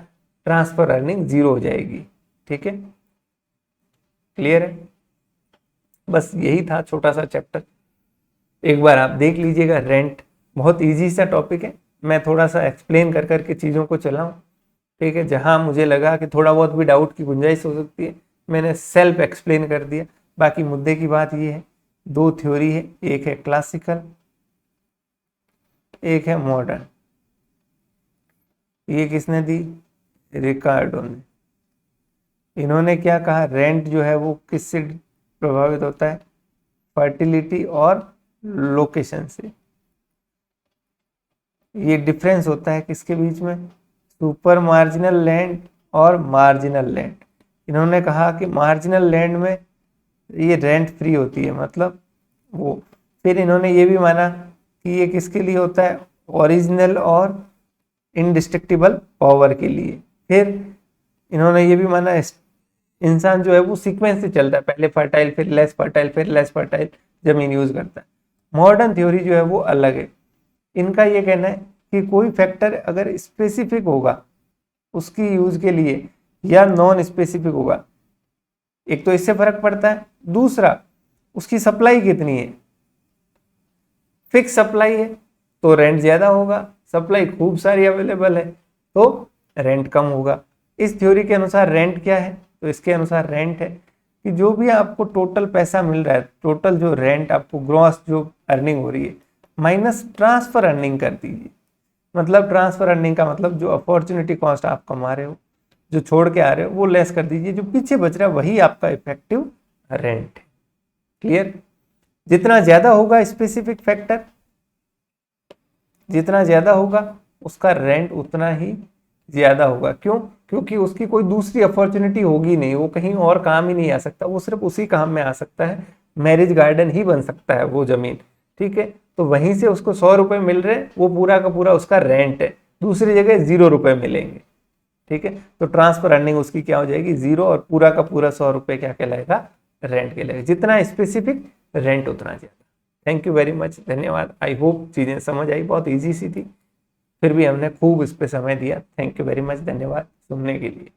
ट्रांसफर अर्निंग 0 हो जाएगी। ठीक है, क्लियर है? बस यही था छोटा सा चैप्टर, एक बार आप देख लीजिएगा। रेंट बहुत इजी सा टॉपिक है, मैं थोड़ा सा एक्सप्लेन कर करके चीज़ों को चलाऊं। ठीक है, जहां मुझे लगा कि थोड़ा बहुत भी डाउट की गुंजाइश हो सकती है, मैंने सेल्फ एक्सप्लेन कर दिया। बाकी मुद्दे की बात ये है, 2 थ्योरी है, एक है क्लासिकल, एक है मॉडर्न। ये किसने दी? रिकार्डो ने। इन्होंने क्या कहा? रेंट जो है वो किससे प्रभावित होता है? फर्टिलिटी और लोकेशन से। ये डिफरेंस होता है किसके बीच में? सुपर मार्जिनल लैंड और मार्जिनल लैंड। इन्होंने कहा कि मार्जिनल लैंड में ये रेंट फ्री होती है, मतलब वो। फिर इन्होंने ये भी माना कि ये किसके लिए होता है? ओरिजिनल और इंडिस्ट्रक्टिबल पावर के लिए। फिर इन्होंने ये भी माना इंसान जो है वो सीक्वेंस से चलता है, पहले फर्टाइल फिर लेस फर्टाइल फिर लेस फर्टाइल जमीन यूज करता है। मॉडर्न थ्योरी जो है वो अलग है। इनका ये कहना है कि कोई फैक्टर अगर स्पेसिफिक होगा उसकी यूज के लिए या नॉन स्पेसिफिक होगा, एक तो इससे फर्क पड़ता है, दूसरा उसकी सप्लाई कितनी है। फिक्स सप्लाई है तो रेंट ज्यादा होगा, सप्लाई खूब सारी अवेलेबल है तो रेंट कम होगा। इस थ्योरी के अनुसार रेंट क्या है? तो इसके अनुसार रेंट है कि जो भी आपको टोटल पैसा मिल रहा है, टोटल जो रेंट आपको ग्रॉस जो अर्निंग हो रही है, माइनस ट्रांसफर अर्निंग कर दीजिए। मतलब ट्रांसफर अर्निंग का मतलब जो अपॉर्चुनिटी कॉस्ट आप कमा रहे हो, जो छोड़ के आ रहे हो, वो लेस कर दीजिए। जो पीछे बच रहा है वही आपका इफेक्टिव रेंट है। क्लियर? जितना ज्यादा होगा स्पेसिफिक फैक्टर, जितना ज्यादा होगा उसका रेंट उतना ही ज्यादा होगा। क्यों? क्योंकि उसकी कोई दूसरी अपॉर्चुनिटी होगी नहीं, वो कहीं और काम ही नहीं आ सकता, वो सिर्फ उसी काम में आ सकता है। मैरिज गार्डन ही बन सकता है वो जमीन। ठीक है, तो वहीं से उसको 100 रुपए मिल रहे, वो पूरा का पूरा उसका रेंट है। दूसरी जगह 0 रुपए मिलेंगे। ठीक है, तो ट्रांसफर अर्निंग उसकी क्या हो जाएगी? 0, और पूरा का पूरा 100 रुपए क्या कहलाएगा? रेंट कहलाएगा। जितना स्पेसिफिक रेंट उतना ज्यादा। थैंक यू वेरी मच, धन्यवाद। आई होप चीजें समझ आई, बहुत ईजी सी थी, फिर भी हमने खूब इस पे समय दिया। थैंक यू वेरी मच, धन्यवाद सुनने के लिए।